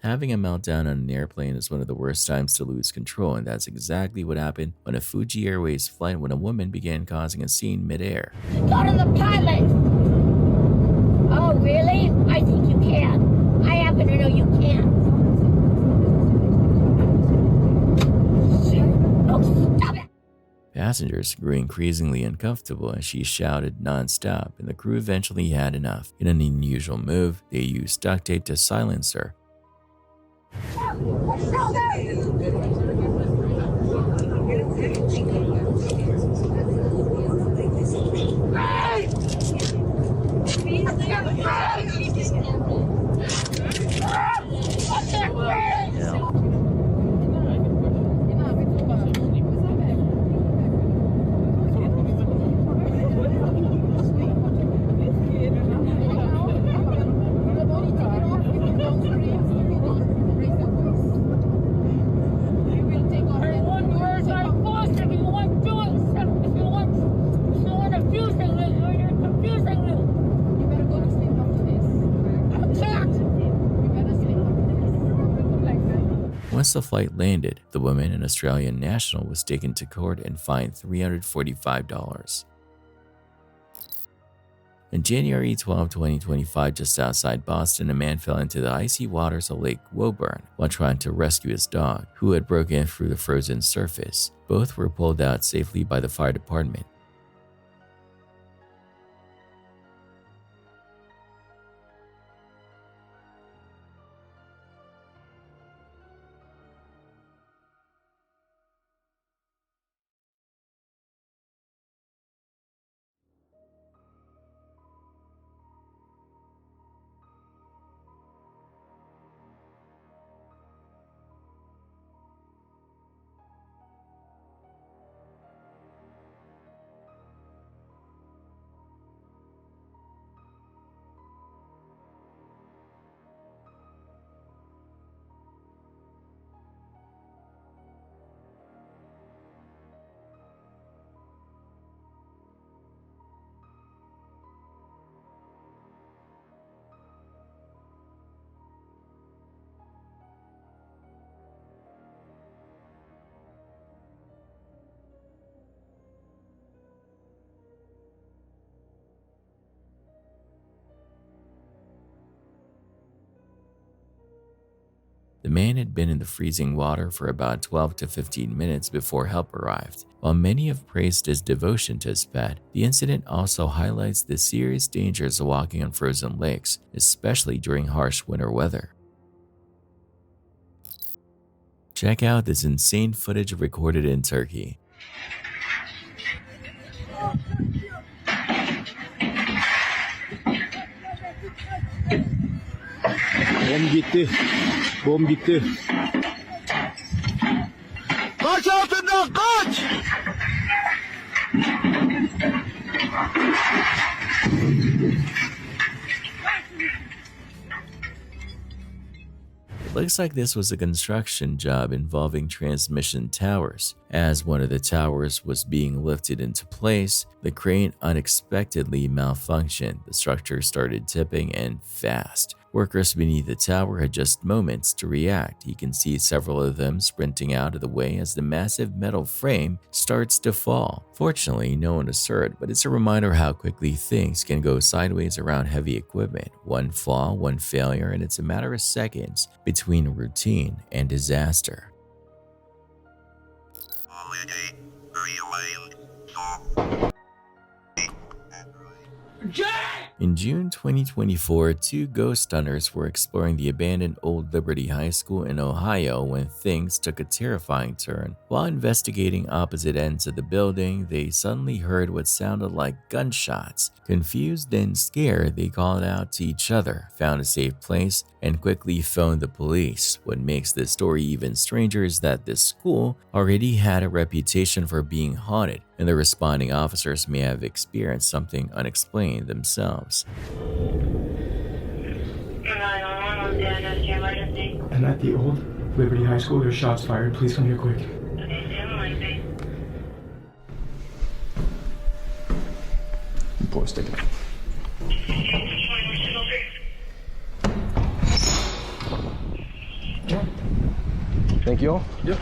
Having a meltdown on an airplane is one of the worst times to lose control, and that's exactly what happened on a Fuji Airways flight when a woman began causing a scene mid-air. Go to the pilot! Oh, really? I think you can. I happen to know you can. Oh, stop it! Passengers grew increasingly uncomfortable as she shouted non-stop, and the crew eventually had enough. In an unusual move, they used duct tape to silence her. Once the flight landed, the woman, an Australian national, was taken to court and fined $345. On January 12, 2025, just outside Boston, a man fell into the icy waters of Lake Woburn while trying to rescue his dog, who had broken through the frozen surface. Both were pulled out safely by the fire department. The man had been in the freezing water for about 12 to 15 minutes before help arrived. While many have praised his devotion to his pet, the incident also highlights the serious dangers of walking on frozen lakes, especially during harsh winter weather. Check out this insane footage recorded in Turkey. Bom gitti. Bom gitti. Kaç altından kaç! It looks like this was a construction job involving transmission towers. As one of the towers was being lifted into place, the crane unexpectedly malfunctioned. The structure started tipping and fast. Workers beneath the tower had just moments to react. You can see several of them sprinting out of the way as the massive metal frame starts to fall. Fortunately, no one was hurt, but it's a reminder how quickly things can go sideways around heavy equipment. One flaw, one failure, and it's a matter of seconds between routine and disaster. In June 2024, two ghost hunters were exploring the abandoned Old Liberty High School in Ohio when things took a terrifying turn. While investigating opposite ends of the building, they suddenly heard what sounded like gunshots. Confused and scared, they called out to each other, found a safe place, and quickly phoned the police. What makes this story even stranger is that this school already had a reputation for being haunted, and the responding officers may have experienced something unexplained themselves. And at the Old Liberty High School, there's shots fired. Please come here quick. Boy, stick it. Thank you all. Yep.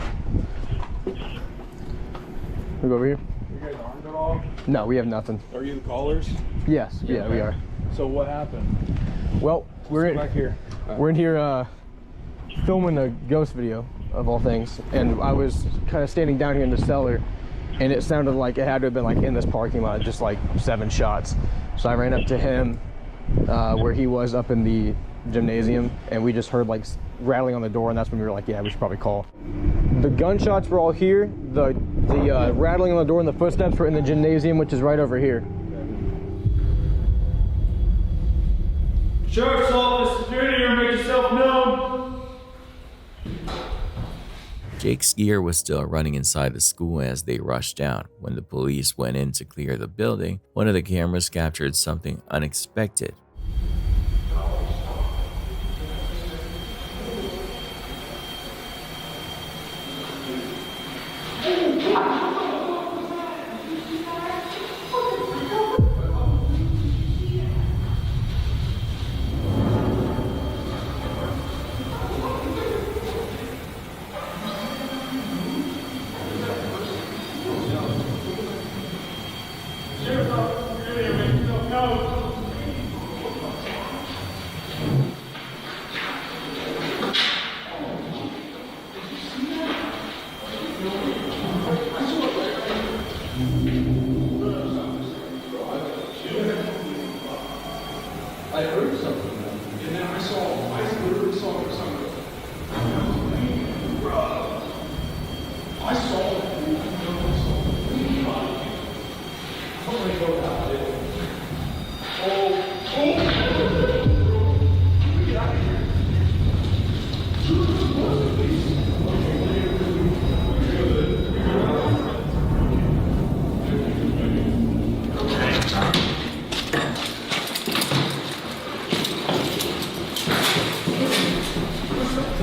We go over here. You guys armed at all? No, we have nothing. Are you the callers? Yes, yeah, we are. So what happened? Well, we're in back here. We're in here filming a ghost video of all things, and I was kind of standing down here in the cellar, and it sounded like it had to have been like in this parking lot, just like 7 shots. So I ran up to him where he was up in the gymnasium, and we just heard like rattling on the door, and that's when we were like, yeah, we should probably call. The gunshots were all here. The rattling on the door and the footsteps were in the gymnasium, which is right over here. Sheriff's office, is there any here? Make yourself known. Jake's gear was still running inside the school as they rushed out. When the police went in to clear the building, one of the cameras captured something unexpected.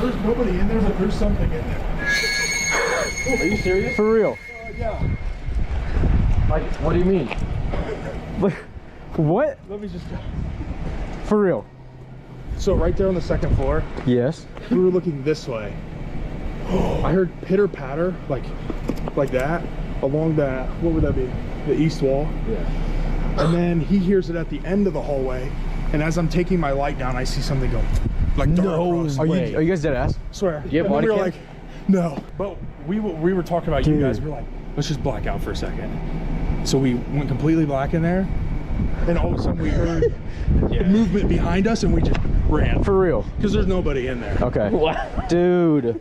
There's nobody in there, but there's something in there. Are you serious? For real? Yeah. Like, what do you mean? Like, what? Let me just. For real? So right there on the second floor. Yes. We were looking this way. I heard pitter patter, like that, along that. What would that be? The east wall. Yeah. And then he hears it at the end of the hallway. And as I'm taking my light down, I see something go like dart across. Are you guys dead ass? Swear. You have And then body we were cam? like, no. But we were talking about you guys. We were like, let's just black out for a second. So we went completely black in there. And all of a sudden we heard movement behind us and we just ran. For real? Because there's nobody in there. Okay. Dude.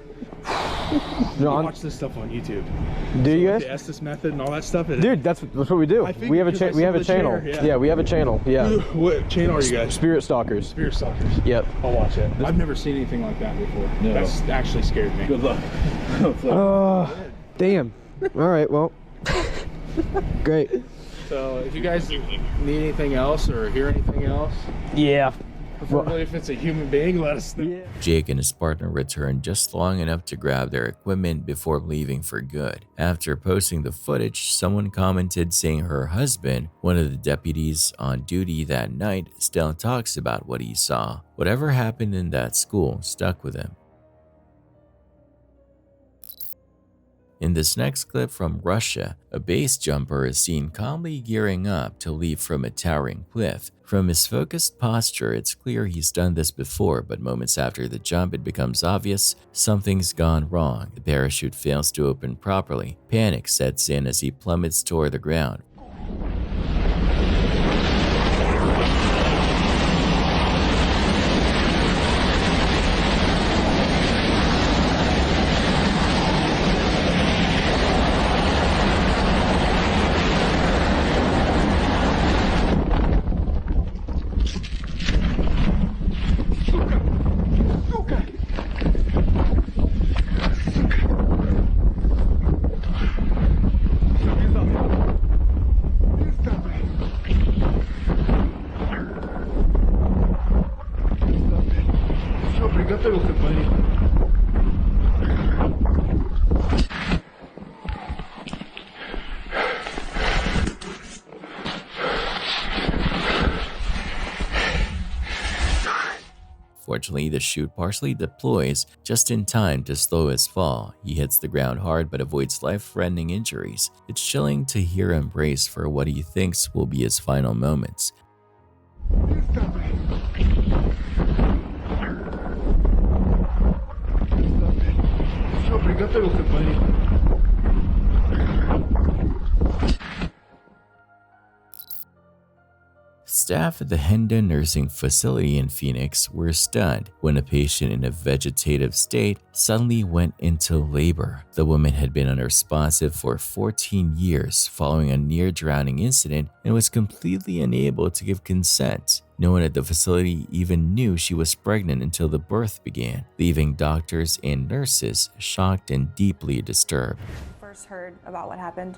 Watch this stuff on YouTube. Do you guys? The Estes method and all that stuff. Dude, that's what we do. We have a channel. Yeah, we have a channel. Yeah. What channel are you guys? Spirit Stalkers. Spirit Stalkers. Yep. I'll watch it. I've never seen anything like that before. No. That's actually scared me. Good luck. Damn. All right. Well. Great. So if you guys need anything else or hear anything else, yeah. Preferably if it's a human being, let us know. Yeah. Jake and his partner returned just long enough to grab their equipment before leaving for good. After posting the footage, someone commented saying her husband, one of the deputies on duty that night, still talks about what he saw. Whatever happened in that school stuck with him. In this next clip from Russia, a base jumper is seen calmly gearing up to leap from a towering cliff. From his focused posture, it's clear he's done this before, but moments after the jump, it becomes obvious something's gone wrong. The parachute fails to open properly. Panic sets in as he plummets toward the ground. Fortunately, the chute partially deploys just in time to slow his fall. He hits the ground hard but avoids life-threatening injuries. It's chilling to hear him brace for what he thinks will be his final moments. Staff at the Henda nursing facility in Phoenix were stunned when a patient in a vegetative state suddenly went into labor. The woman had been unresponsive for 14 years following a near-drowning incident and was completely unable to give consent. No one at the facility even knew she was pregnant until the birth began, leaving doctors and nurses shocked and deeply disturbed. First heard about what happened,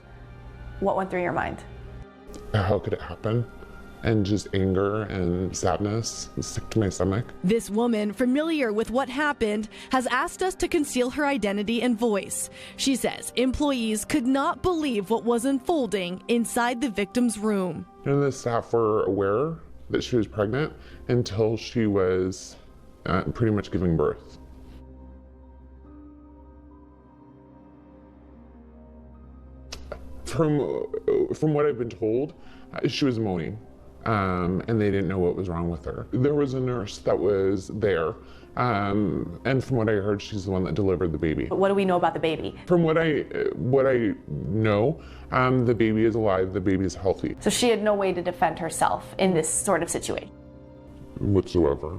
what went through your mind? How could it happen? And just anger and sadness, sick to my stomach. This woman, familiar with what happened, has asked us to conceal her identity and voice. She says employees could not believe what was unfolding inside the victim's room. None of the staff were aware that she was pregnant until she was pretty much giving birth. From what I've been told, she was moaning. And they didn't know what was wrong with her. There was a nurse that was there, and from what I heard, she's the one that delivered the baby. But what do we know about the baby? From what I know, the baby is alive, the baby is healthy. So she had no way to defend herself in this sort of situation? Whatsoever.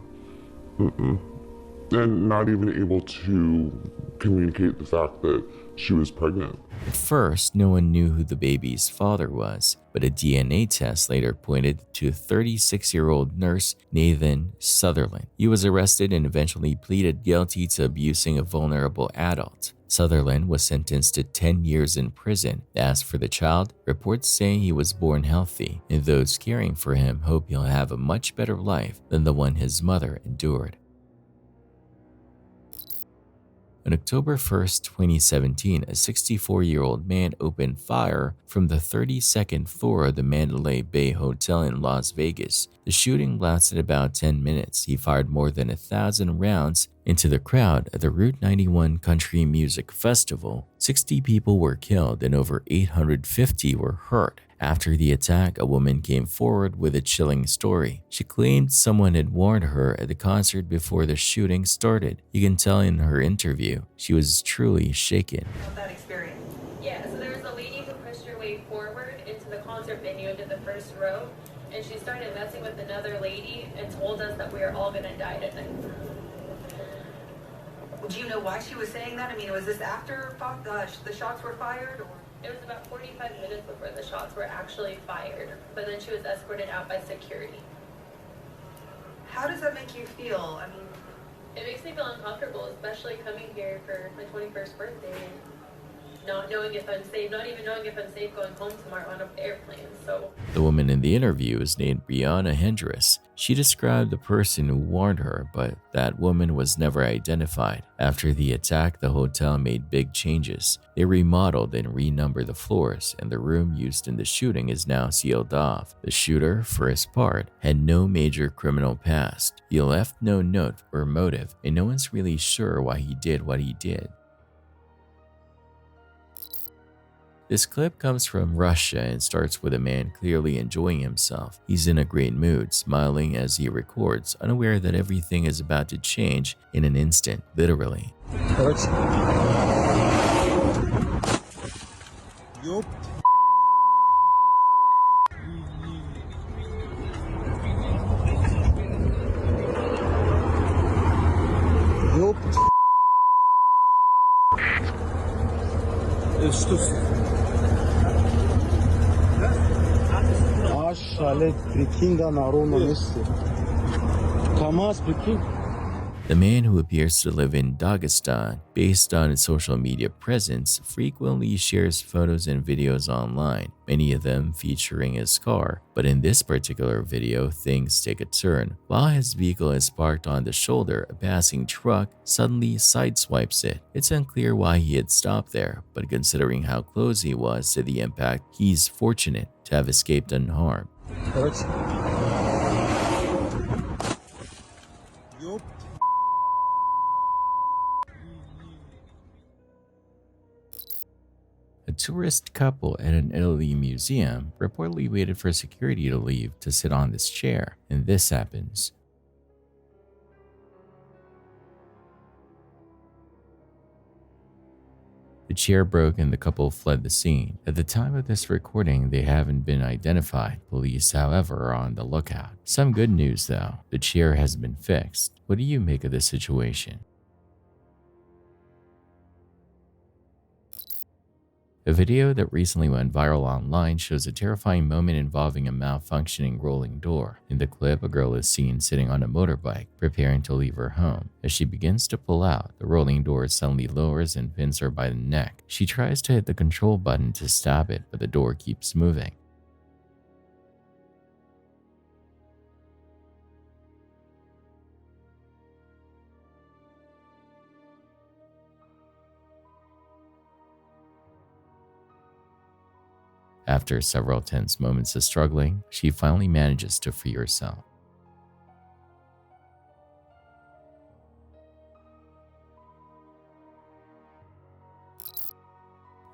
And not even able to communicate the fact that she was pregnant. At first, no one knew who the baby's father was, but a DNA test later pointed to 36-year-old nurse Nathan Sutherland. He was arrested and eventually pleaded guilty to abusing a vulnerable adult. Sutherland was sentenced to 10 years in prison. As for the child, reports say he was born healthy, and those caring for him hope he'll have a much better life than the one his mother endured. On October 1st, 2017, a 64-year-old man opened fire from the 32nd floor of the Mandalay Bay Hotel in Las Vegas. The shooting lasted about 10 minutes. He fired more than 1,000 rounds into the crowd at the Route 91 Country Music Festival. 60 people were killed and over 850 were hurt. After the attack, a woman came forward with a chilling story. She claimed someone had warned her at the concert before the shooting started. You can tell in her interview, she was truly shaken. That experience. Yeah, so there was a lady who pushed her way forward into the concert venue into the first row, and she started messing with another lady and told us that we were all gonna die tonight. Do you know why she was saying that? I mean, was this after the shots were fired? Or? It was about 45 minutes before the shots were actually fired, but then she was escorted out by security. How does that make you feel? I mean, it makes me feel uncomfortable, especially coming here for my 21st birthday and not knowing if I'm safe, not even knowing if I'm safe going home tomorrow on an airplane. So the woman in the interview is named Brianna Hendricks. She described the person who warned her, but that woman was never identified. After the attack, the hotel made big changes. They remodeled and renumbered the floors, and the room used in the shooting is now sealed off. The shooter, for his part, had no major criminal past. He left no note or motive, and no one's really sure why he did what he did. This clip comes from Russia and starts with a man clearly enjoying himself. He's in a great mood, smiling as he records, unaware that everything is about to change in an instant, literally. The man, who appears to live in Dagestan, based on his social media presence, frequently shares photos and videos online, many of them featuring his car. But in this particular video, things take a turn. While his vehicle is parked on the shoulder, a passing truck suddenly sideswipes it. It's unclear why he had stopped there, but considering how close he was to the impact, he's fortunate to have escaped unharmed. A tourist couple at an Italy museum reportedly waited for security to leave to sit on this chair, and this happens. The chair broke and the couple fled the scene. At the time of this recording, they haven't been identified. Police, however, are on the lookout. Some good news though, the chair has been fixed. What do you make of this situation? A video that recently went viral online shows a terrifying moment involving a malfunctioning rolling door. In the clip, a girl is seen sitting on a motorbike, preparing to leave her home. As she begins to pull out, the rolling door suddenly lowers and pins her by the neck. She tries to hit the control button to stop it, but the door keeps moving. After several tense moments of struggling, she finally manages to free herself.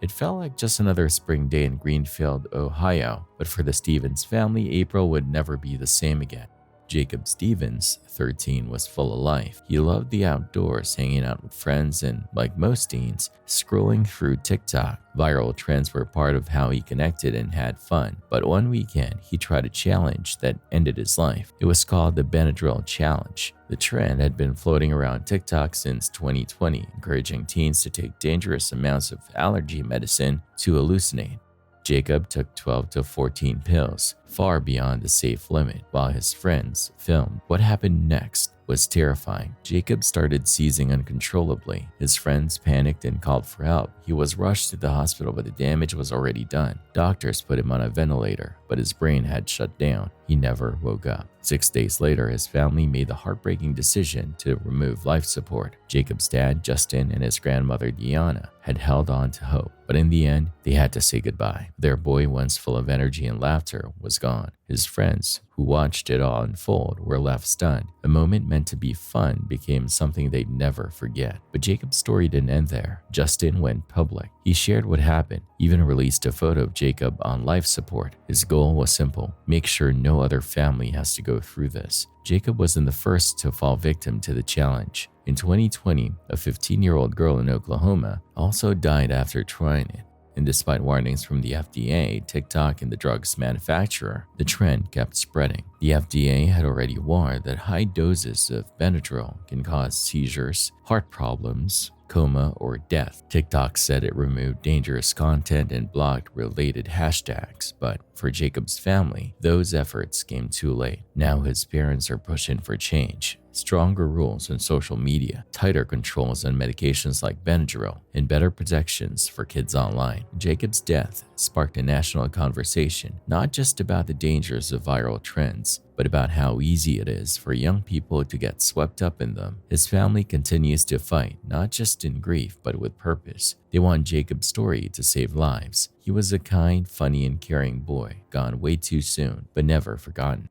It felt like just another spring day in Greenfield, Ohio, but for the Stevens family, April would never be the same again. Jacob Stevens, 13, was full of life. He loved the outdoors, hanging out with friends, and, like most teens, scrolling through TikTok. Viral trends were part of how he connected and had fun. But one weekend, he tried a challenge that ended his life. It was called the Benadryl Challenge. The trend had been floating around TikTok since 2020, encouraging teens to take dangerous amounts of allergy medicine to hallucinate. Jacob took 12 to 14 pills, far beyond the safe limit, while his friends filmed. What happened next was terrifying. Jacob started seizing uncontrollably. His friends panicked and called for help. He was rushed to the hospital, but the damage was already done. Doctors put him on a ventilator, but his brain had shut down. He never woke up. 6 days later, his family made the heartbreaking decision to remove life support. Jacob's dad, Justin, and his grandmother, Deanna, had held on to hope, but in the end, they had to say goodbye. Their boy, once full of energy and laughter, was gone. His friends, who watched it all unfold, were left stunned. A moment meant to be fun became something they'd never forget. But Jacob's story didn't end there. Justin went public. He shared what happened, even released a photo of Jacob on life support. His goal was simple: make sure no other family has to go through this. Jacob wasn't the first to fall victim to the challenge. In 2020, a 15-year-old girl in Oklahoma also died after trying it. And despite warnings from the FDA, TikTok, and the drug's manufacturer, the trend kept spreading. The FDA had already warned that high doses of Benadryl can cause seizures, heart problems, coma, or death. TikTok said it removed dangerous content and blocked related hashtags, but for Jacob's family, those efforts came too late. Now his parents are pushing for change. Stronger rules on social media, tighter controls on medications like Benadryl, and better protections for kids online. Jacob's death sparked a national conversation, not just about the dangers of viral trends, but about how easy it is for young people to get swept up in them. His family continues to fight, not just in grief, but with purpose. They want Jacob's story to save lives. He was a kind, funny, and caring boy, gone way too soon, but never forgotten.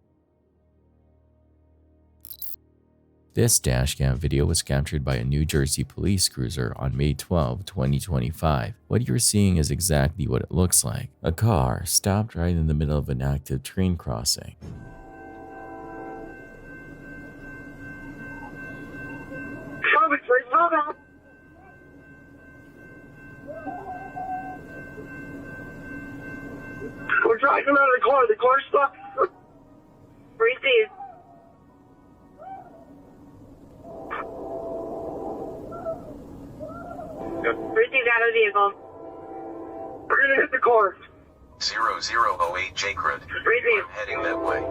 This dashcam video was captured by a New Jersey police cruiser on May 12, 2025. What you're seeing is exactly what it looks like. A car stopped right in the middle of an active train crossing. We're driving out of the car. The car's stuck. Receive. Received out of the vehicle. We're gonna hit the car. 0008 Jacred. Receive. I'm heading that way.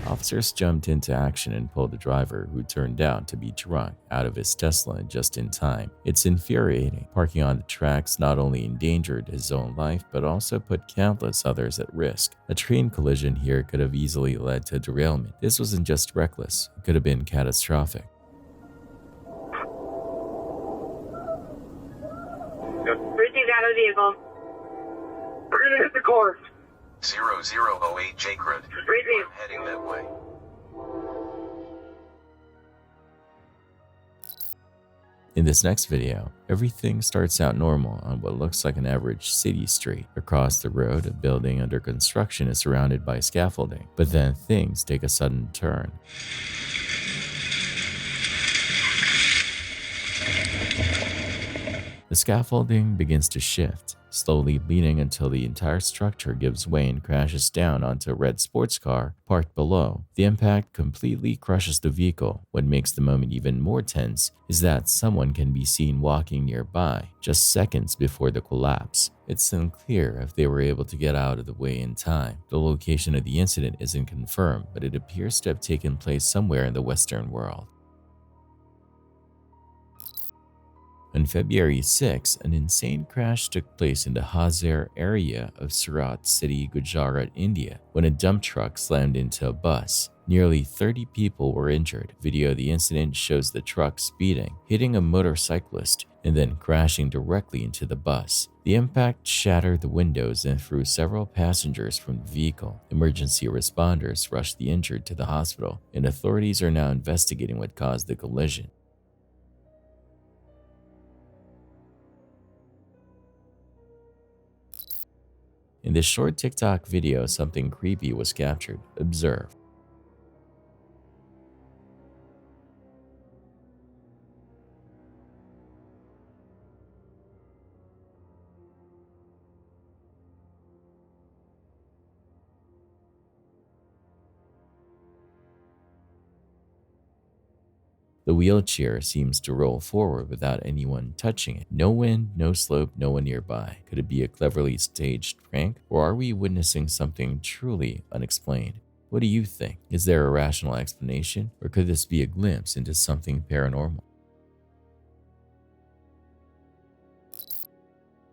Officers jumped into action and pulled the driver, who turned out to be drunk, out of his Tesla just in time. It's infuriating. Parking on the tracks not only endangered his own life, but also put countless others at risk. A train collision here could have easily led to derailment. This wasn't just reckless, it could have been catastrophic. Received out of the vehicle. We're gonna hit the car. 0008 Jacred. Receive. I'm heading that way. In this next video, everything starts out normal on what looks like an average city street. Across the road, a building under construction is surrounded by scaffolding, but then things take a sudden turn. The scaffolding begins to shift, slowly leaning until the entire structure gives way and crashes down onto a red sports car parked below. The impact completely crushes the vehicle. What makes the moment even more tense is that someone can be seen walking nearby just seconds before the collapse. It's unclear if they were able to get out of the way in time. The location of the incident isn't confirmed, but it appears to have taken place somewhere in the Western world. On February 6, an insane crash took place in the Hazare area of Surat City, Gujarat, India, when a dump truck slammed into a bus. Nearly 30 people were injured. Video of the incident shows the truck speeding, hitting a motorcyclist, and then crashing directly into the bus. The impact shattered the windows and threw several passengers from the vehicle. Emergency responders rushed the injured to the hospital, and authorities are now investigating what caused the collision. In this short TikTok video, something creepy was captured. Observe. The wheelchair seems to roll forward without anyone touching it. No wind, no slope, no one nearby. Could it be a cleverly staged prank, or are we witnessing something truly unexplained? What do you think? Is there a rational explanation, or could this be a glimpse into something paranormal?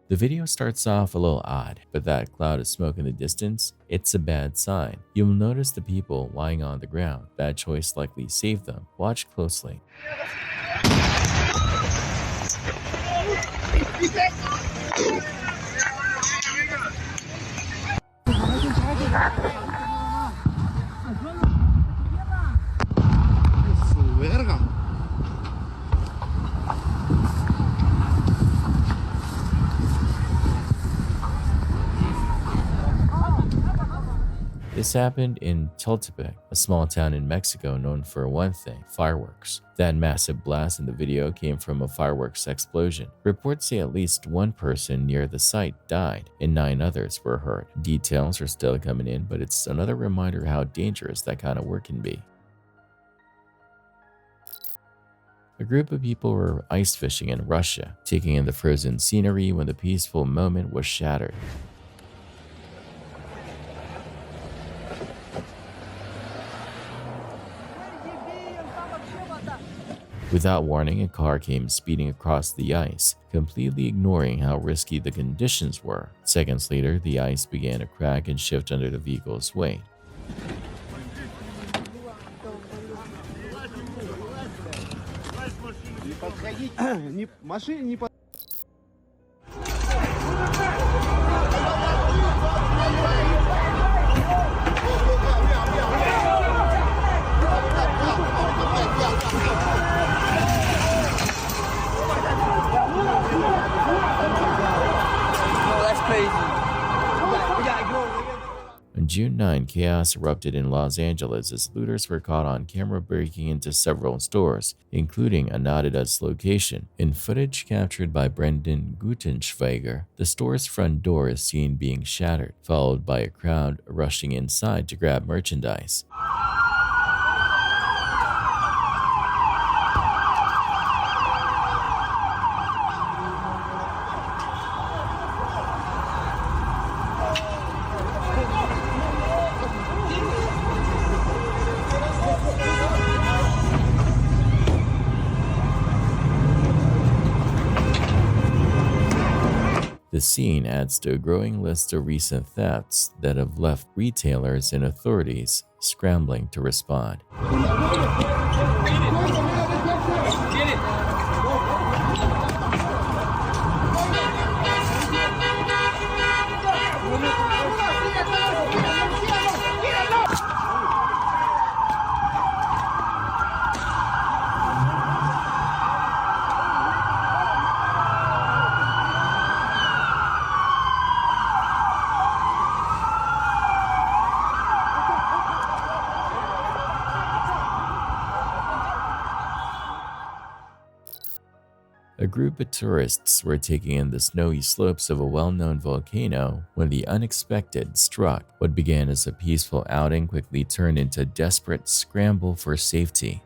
The video starts off a little odd, but that cloud of smoke in the distance, it's a bad sign. You'll notice the people lying on the ground. Bad choice likely saved them. Watch closely. This happened in Tultepec, a small town in Mexico known for one thing, fireworks. That massive blast in the video came from a fireworks explosion. Reports say at least one person near the site died and 9 others were hurt. Details are still coming in, but it's another reminder how dangerous that kind of work can be. A group of people were ice fishing in Russia, taking in the frozen scenery when the peaceful moment was shattered. Without warning, a car came speeding across the ice, completely ignoring how risky the conditions were. Seconds later, the ice began to crack and shift under the vehicle's weight. On June 9, chaos erupted in Los Angeles as looters were caught on camera breaking into several stores, including an Adidas location. In footage captured by Brendan Gutenschweiger, the store's front door is seen being shattered, followed by a crowd rushing inside to grab merchandise. The scene adds to a growing list of recent thefts that have left retailers and authorities scrambling to respond. A group of tourists were taking in the snowy slopes of a well-known volcano when the unexpected struck. What began as a peaceful outing quickly turned into a desperate scramble for safety.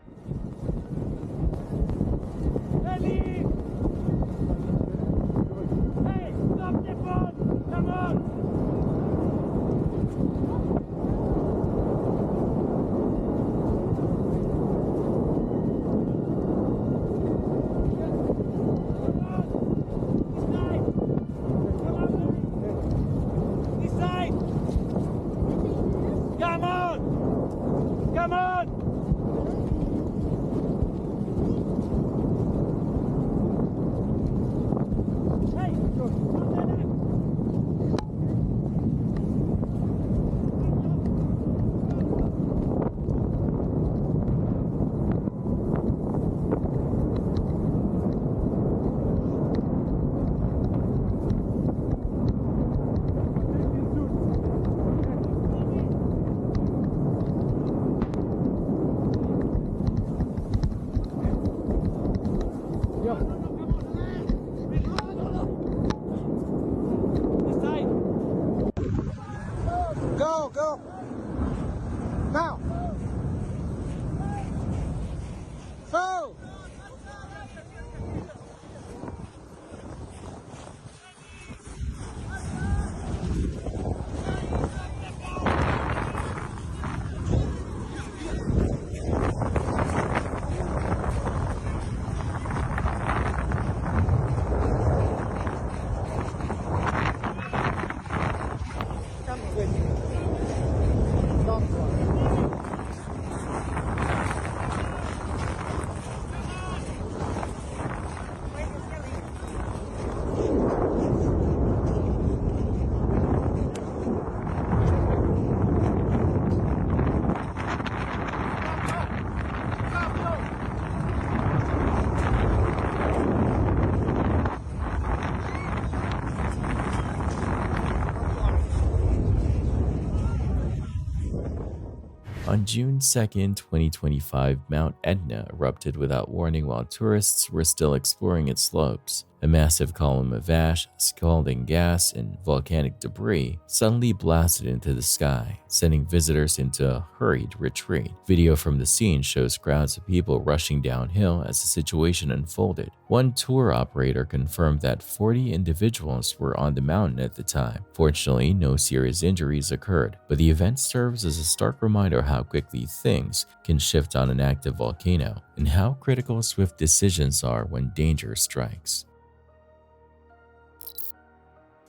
On June 2nd, 2025, Mount Etna erupted without warning while tourists were still exploring its slopes. A massive column of ash, scalding gas, and volcanic debris suddenly blasted into the sky, sending visitors into a hurried retreat. Video from the scene shows crowds of people rushing downhill as the situation unfolded. One tour operator confirmed that 40 individuals were on the mountain at the time. Fortunately, no serious injuries occurred, but the event serves as a stark reminder of how quickly things can shift on an active volcano and how critical swift decisions are when danger strikes.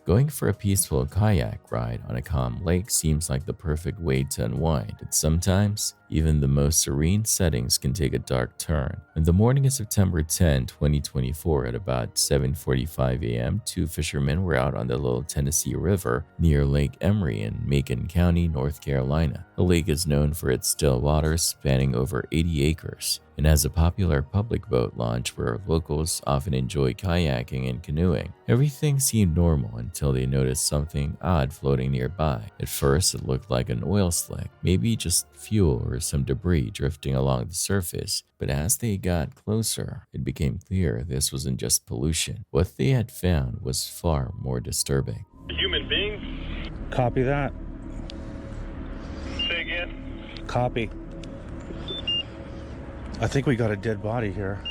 Going for a peaceful kayak ride on a calm lake seems like the perfect way to unwind, but sometimes even the most serene settings can take a dark turn. In the morning of September 10, 2024, at about 7:45 a.m., two fishermen were out on the Little Tennessee River near Lake Emery in Macon County, North Carolina. The lake is known for its still waters spanning over 80 acres and has a popular public boat launch where locals often enjoy kayaking and canoeing. Everything seemed normal until they noticed something odd floating nearby. At first, it looked like an oil slick, maybe just fuel or some debris drifting along the surface, but as they got closer, it became clear this wasn't just pollution. What they had found was far more disturbing. A human being? Copy that. Say again? Copy. I think we got a dead body here.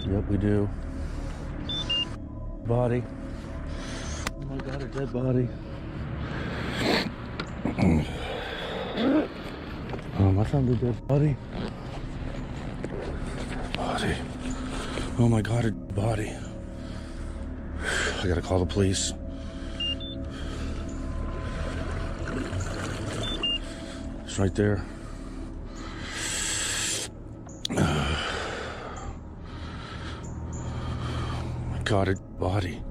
Yep, we do. Body. Oh my God, a dead body. I found a dead body. Body. Oh my God, a body. I gotta call the police. It's right there. My God, a body.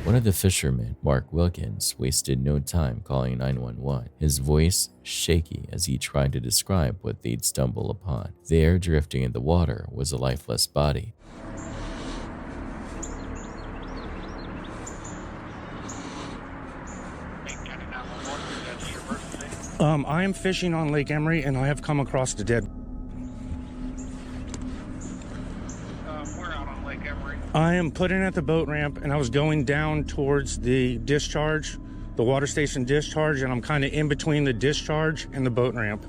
One of the fishermen, Mark Wilkins, wasted no time calling 911, his voice shaky as he tried to describe what they'd stumbled upon. There, drifting in the water, was a lifeless body. I am fishing on Lake Emery and I have come across the dead. We're out on Lake Emery. I am putting at the boat ramp and I was going down towards the discharge, the water station discharge, and I'm kind of in between the discharge and the boat ramp,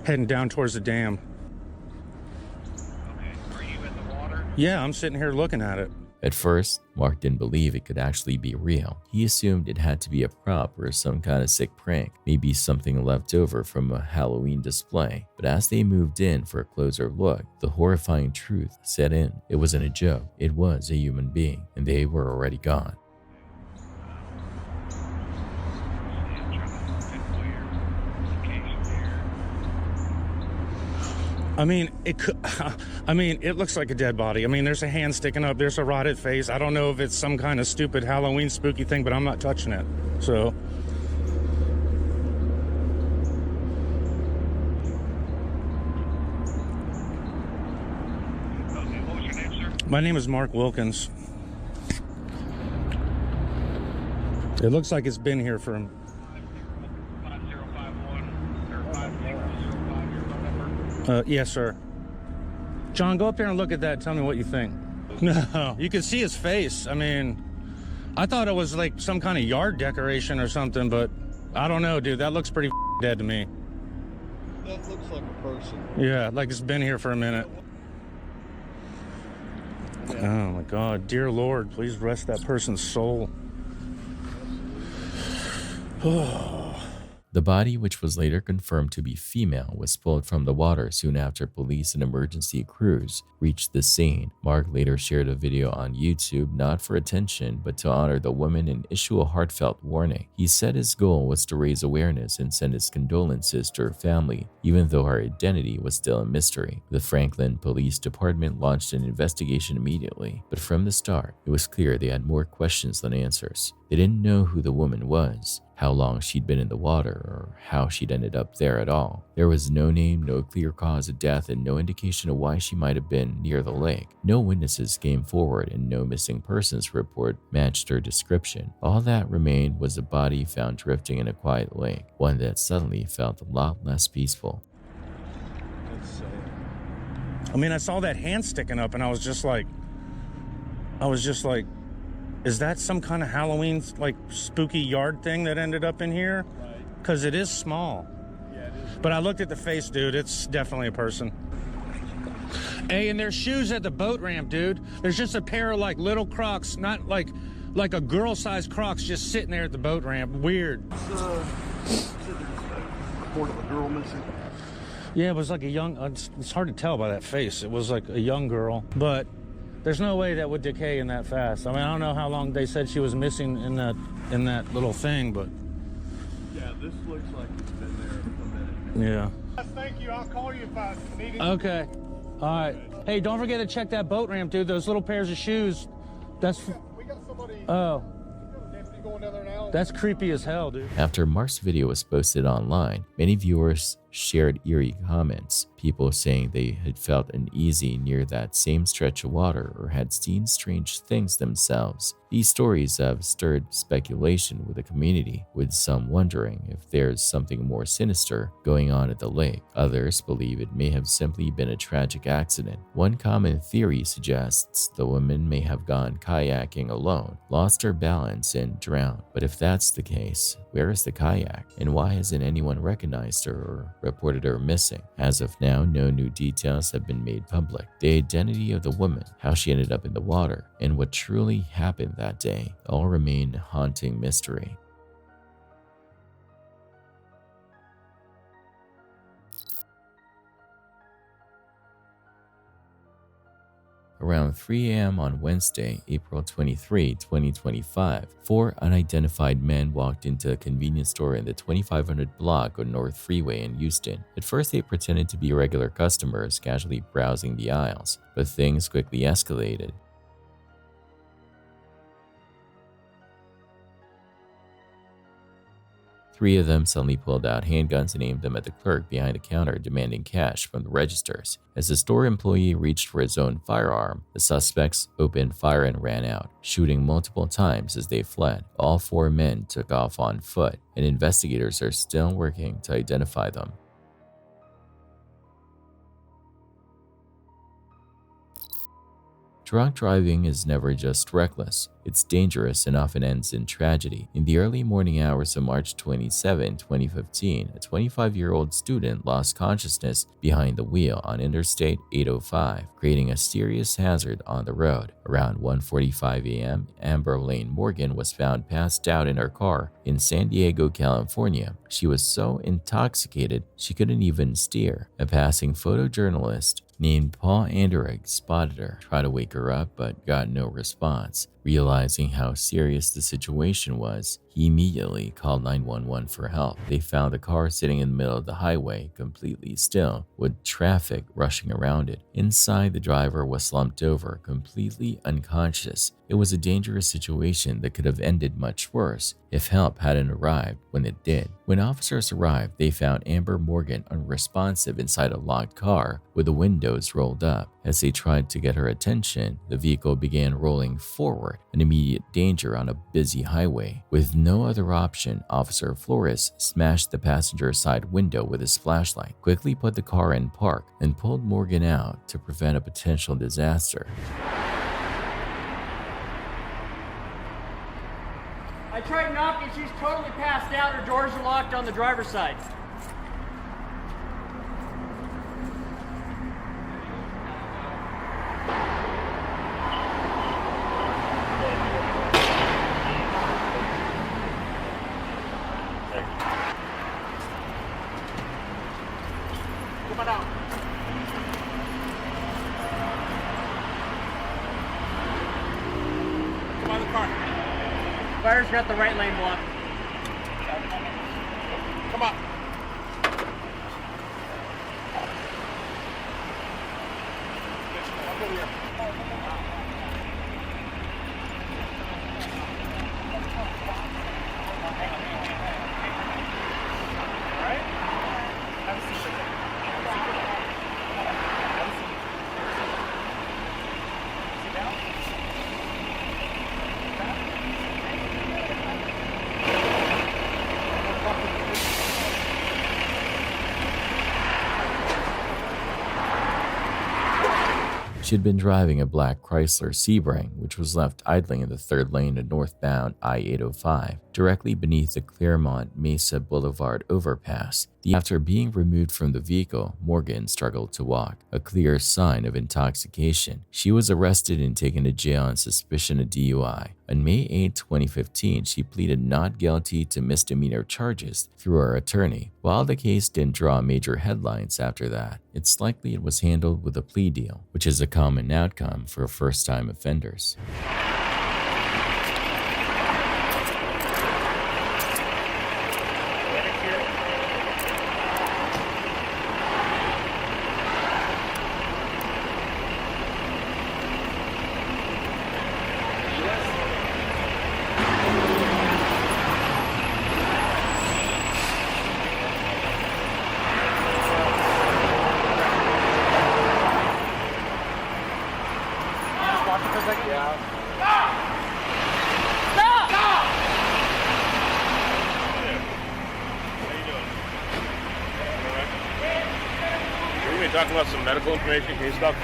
heading down towards the dam. Okay, are you in the water? Yeah, I'm sitting here looking at it. At first, Mark didn't believe it could actually be real. He assumed it had to be a prop or some kind of sick prank, maybe something left over from a Halloween display. But as they moved in for a closer look, the horrifying truth set in. It wasn't a joke, it was a human being, and they were already gone. I mean, it looks like a dead body. I mean, there's a hand sticking up, there's a rotted face. I don't know if it's some kind of stupid Halloween spooky thing, but I'm not touching it. So. What was your name, sir? My name is Mark Wilkins. It looks like it's been here for 5051 or 5005 your phone number. Yes, sir. John, go up here and look at that. Tell me what you think. No, you can see his face. I mean, I thought it was like some kind of yard decoration or something, but I don't know, dude. That looks pretty dead to me. That looks like a person. Yeah, like it's been here for a minute. Oh my God, dear Lord, please rest that person's soul. The body, which was later confirmed to be female, was pulled from the water soon after police and emergency crews reached the scene. Mark later shared a video on YouTube, not for attention, but to honor the woman and issue a heartfelt warning. He said his goal was to raise awareness and send his condolences to her family, even though her identity was still a mystery. The Franklin Police Department launched an investigation immediately, but from the start, it was clear they had more questions than answers. They didn't know who the woman was, how long she'd been in the water, or how she'd ended up there at all. There was no name, no clear cause of death, and no indication of why she might have been near the lake. No witnesses came forward, and no missing persons report matched her description. All that remained was a body found drifting in a quiet lake, one that suddenly felt a lot less peaceful. I mean, I saw that hand sticking up, and I was just like, is that some kind of Halloween, like, spooky yard thing that ended up in here? Because it is small. Yeah, it is. But I looked at the face, dude. It's definitely a person. Hey, and there's shoes at the boat ramp, dude. There's just a pair of, like, little Crocs, not like a girl-sized Crocs just sitting there at the boat ramp. Weird. Report of a girl missing. Yeah, it was like a young, it's hard to tell by that face. It was like a young girl, but there's no way that would decay in that fast. I mean, I don't know how long they said she was missing in that little thing, but. Yeah, this looks like it's been there a minute. Yeah. Thank you. I'll call you if I need it. Okay. All right. Hey, don't forget to check that boat ramp, dude. Those little pairs of shoes. That's. We got somebody. Oh. Going down there now. That's creepy as hell, dude. After Mark's video was posted online, many viewers shared eerie comments, people saying they had felt uneasy near that same stretch of water or had seen strange things themselves. These stories have stirred speculation with the community, with some wondering if there's something more sinister going on at the lake. Others believe it may have simply been a tragic accident. One common theory suggests the woman may have gone kayaking alone, lost her balance, and drowned. But if that's the case, where is the kayak? And why hasn't anyone recognized her or reported her missing? As of now, no new details have been made public. The identity of the woman, how she ended up in the water, and what truly happened that day all remain a haunting mystery. Around 3 a.m. on Wednesday, April 23, 2025, 4 unidentified men walked into a convenience store in the 2500 block on North Freeway in Houston. At first, they pretended to be regular customers casually browsing the aisles, but things quickly escalated. 3 of them suddenly pulled out handguns and aimed them at the clerk behind the counter, demanding cash from the registers. As the store employee reached for his own firearm, the suspects opened fire and ran out, shooting multiple times as they fled. All 4 men took off on foot, and investigators are still working to identify them. Drunk driving is never just reckless. It's dangerous and often ends in tragedy. In the early morning hours of March 27, 2015, a 25-year-old student lost consciousness behind the wheel on Interstate 805, creating a serious hazard on the road. Around 1:45 a.m., Amber Lane Morgan was found passed out in her car in San Diego, California. She was so intoxicated she couldn't even steer. A passing photojournalist named Paul Anderegg spotted her, tried to wake her up, but got no response. Realizing how serious the situation was, he immediately called 911 for help. They found the car sitting in the middle of the highway, completely still, with traffic rushing around it. Inside, the driver was slumped over, completely unconscious. It was a dangerous situation that could have ended much worse if help hadn't arrived when it did. When officers arrived, they found Amber Morgan unresponsive inside a locked car with the windows rolled up. As they tried to get her attention, the vehicle began rolling forward, an immediate danger on a busy highway. With no other option, Officer Flores smashed the passenger side window with his flashlight, quickly put the car in park, and pulled Morgan out to prevent a potential disaster. I tried knocking, she's totally passed out, her doors are locked on the driver's side. Come on out. Come on the car. Fire's got the right lane blocked. Come on. She had been driving a black Chrysler Sebring, which was left idling in the third lane of northbound I-805, directly beneath the Claremont Mesa Boulevard overpass. After being removed from the vehicle, Morgan struggled to walk, a clear sign of intoxication. She was arrested and taken to jail on suspicion of DUI. On May 8, 2015, she pleaded not guilty to misdemeanor charges through her attorney. While the case didn't draw major headlines after that, it's likely it was handled with a plea deal, which is a common outcome for first-time offenders. Talking about some medical information, can you stop?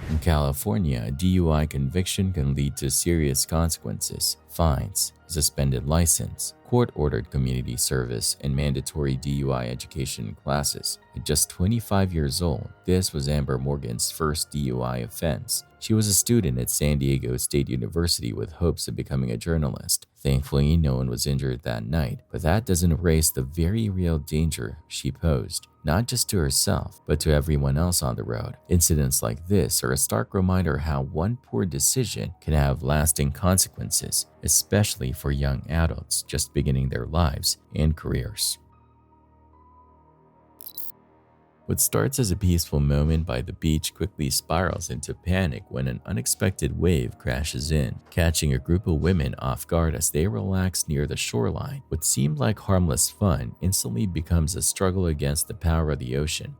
In California, a DUI conviction can lead to serious consequences: fines, suspended license, court-ordered community service, and mandatory DUI education classes. At just 25 years old, this was Amber Morgan's first DUI offense. She was a student at San Diego State University with hopes of becoming a journalist. Thankfully, no one was injured that night, but that doesn't erase the very real danger she posed, not just to herself, but to everyone else on the road. Incidents like this are a stark reminder how one poor decision can have lasting consequences, especially for young adults just beginning their lives and careers. What starts as a peaceful moment by the beach quickly spirals into panic when an unexpected wave crashes in, catching a group of women off guard as they relax near the shoreline. What seemed like harmless fun instantly becomes a struggle against the power of the ocean.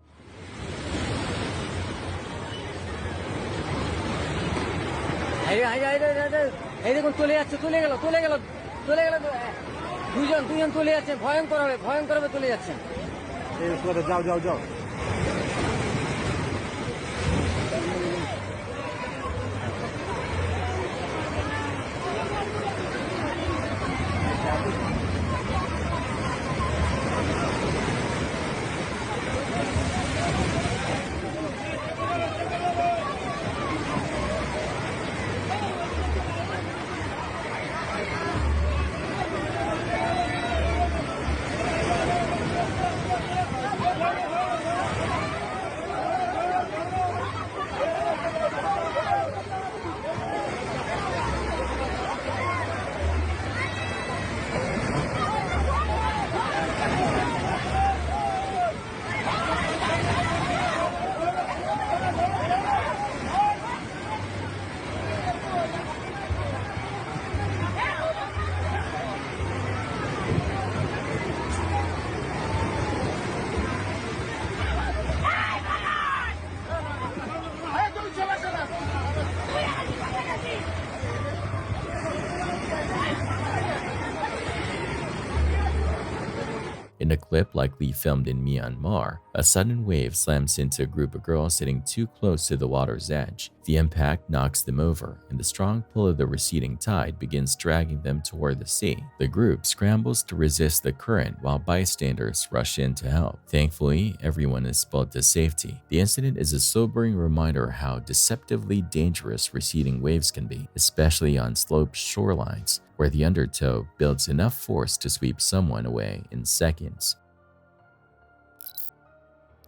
In a clip likely filmed in Myanmar, a sudden wave slams into a group of girls sitting too close to the water's edge. The impact knocks them over, and the strong pull of the receding tide begins dragging them toward the sea. The group scrambles to resist the current while bystanders rush in to help. Thankfully, everyone is pulled to safety. The incident is a sobering reminder how deceptively dangerous receding waves can be, especially on sloped shorelines, where the undertow builds enough force to sweep someone away in seconds.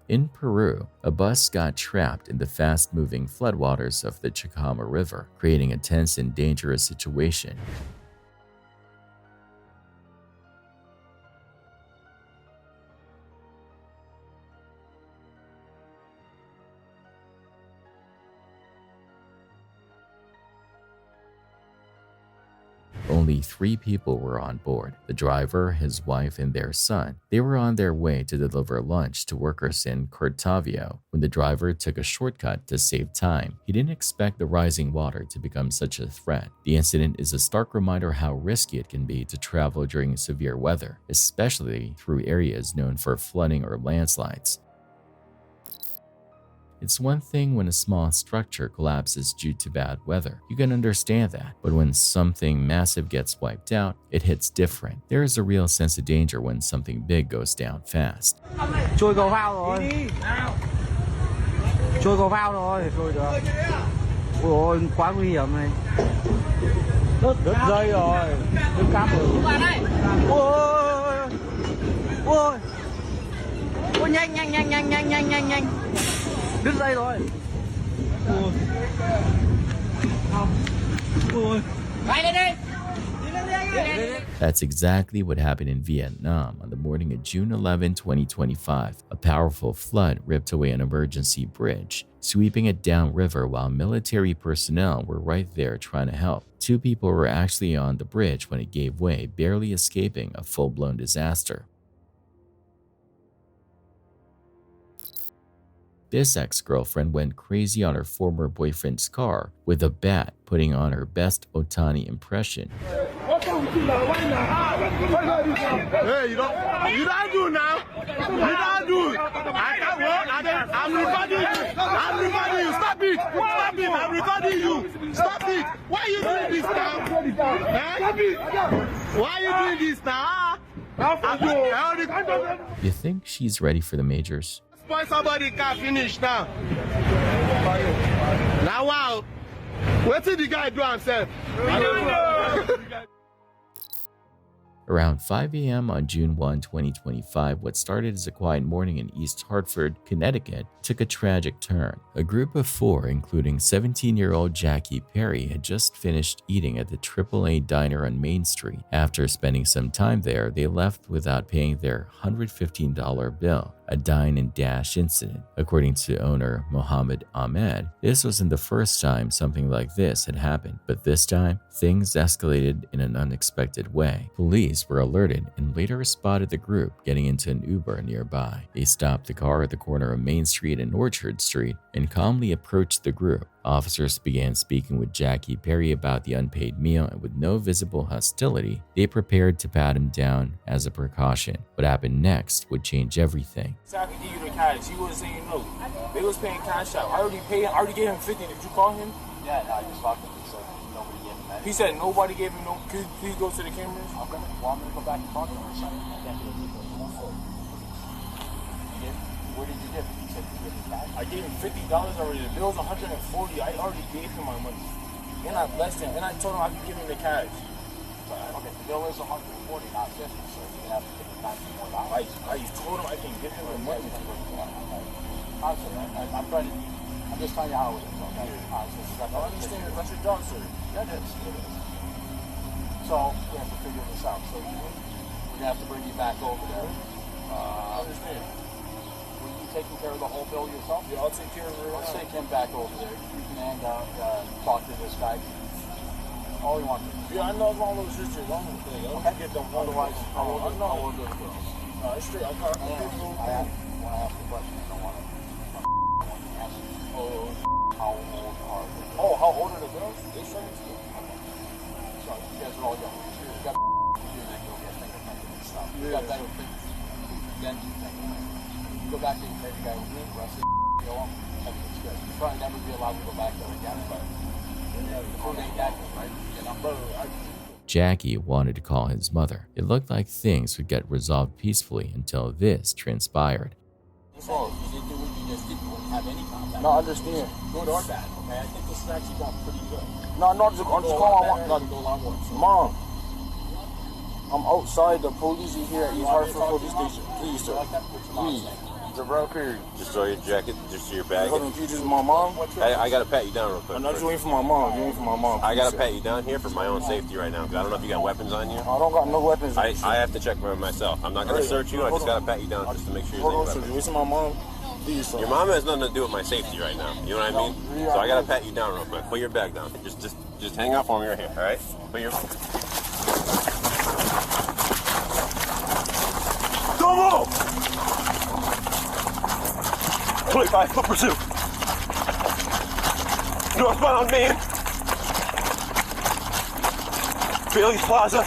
In Peru, a bus got trapped in the fast-moving floodwaters of the Chacama River, creating a tense and dangerous situation. Only 3 people were on board: the driver, his wife, and their son. They were on their way to deliver lunch to workers in Cortavio when the driver took a shortcut to save time. He didn't expect the rising water to become such a threat. The incident is a stark reminder how risky it can be to travel during severe weather, especially through areas known for flooding or landslides. It's one thing when a small structure collapses due to bad weather. You can understand that. But when something massive gets wiped out, it hits different. There is a real sense of danger when something big goes down fast. Trôi cầu phao rồi. Trôi cầu phao rồi, trôi được. Ôi ôi, quá nguy hiểm này. Đứt dây rồi. Đứt cáp rồi. Ôi. Ôi. Ôi nhanh. Đứt dây rồi. That's exactly what happened in Vietnam on the morning of June 11, 2025. A powerful flood ripped away an emergency bridge, sweeping it downriver while military personnel were right there trying to help. 2 people were actually on the bridge when it gave way, barely escaping a full-blown disaster. This ex-girlfriend went crazy on her former boyfriend's car with a bat, putting on her best Otani impression. Hey, you don't do now. You don't do. I can't work. I'm recording you. Stop it. I'm recording you. Stop it. Why are you doing this now? Stop it. Why are you doing this now? You think she's ready for the majors? Why somebody can't finish now? Now wow. What did the guy do himself? Around 5 a.m. on June 1, 2025, what started as a quiet morning in East Hartford, Connecticut, took a tragic turn. A group of 4, including 17-year-old Jackie Perry, had just finished eating at the AAA diner on Main Street. After spending some time there, they left without paying their $115 bill, a dine and dash incident. According to owner Mohammed Ahmed, this wasn't the first time something like this had happened, but this time, things escalated in an unexpected way. Police were alerted and later spotted the group getting into an Uber nearby. They stopped the car at the corner of Main Street and Orchard Street and calmly approached the group. Officers began speaking with Jackie Perry about the unpaid meal, and with no visible hostility, they prepared to pat him down as a precaution. What happened next would change everything. So I could give you the cash. He wasn't saying no. They was paying cash out. I already gave him 50. Did you call him? Yeah, no, I just talked to him. He said nobody gave him that. He said nobody gave him no. Could you please go to the cameras? Okay. Well, I'm gonna go back and talk to him or something. Where did you give him? You said you gave him cash? I gave him $50 already. The bill's $140. I already gave him my money. And I blessed him. And I told him I could give him the cash. Okay, the bill is $140, not $50. So you have to take it back more dollars. I told him I can give him the money. I'm just telling you how it is. Okay? I understand. That's your job, sir. Yeah, it is. So we have to figure this out. So we're gonna have to bring you back over there. I understand. Were you taking care of the whole bill yourself? Yeah, I'll take care of it. Let's take him back over there. You can hang out, talk to this guy. All he wants. Yeah, I know it's one of those sisters. I don't get them. Otherwise, I will do it. It's straight. I want to ask the question. I don't want to. How old are they? Oh, how old are the girls? They're 17. So you guys are all young. You got then you'll get fingerprinted and stuff. You got better pictures. Then you think. You go back to your baby guy with me, the rest of the go on. Everything's good. You'll probably never be allowed to go back there again, but the food ain't that good, right? You know? Jackie wanted to call his mother. It looked like things would get resolved peacefully until this transpired. So, you just didn't have any contact. No, I understand. Good or bad, okay? I think this is actually going pretty good. No, I'm just calling. Mom, I'm outside. The police are here at East Hartford Police Station. Please, sir. Please. The broker. Just throw your jacket, just to your bag. Hold on, you just my mom? I gotta pat you down real quick. I'm not waiting for my mom. You're waiting for my mom. I gotta pat you down here for my own safety right now, because I don't know if you got weapons on you. I don't got no weapons. I have to check for myself. I'm not gonna search you. I just gotta pat you down just to make sure you're safe. You're waiting for my mom. Your mom has nothing to do with my safety right now. You know what I mean? So I gotta pat you down real quick. Put your bag down. Just hang out for me right here, all right? Put your. 25 foot pursuit. Northbound Main. Bailey's Plaza.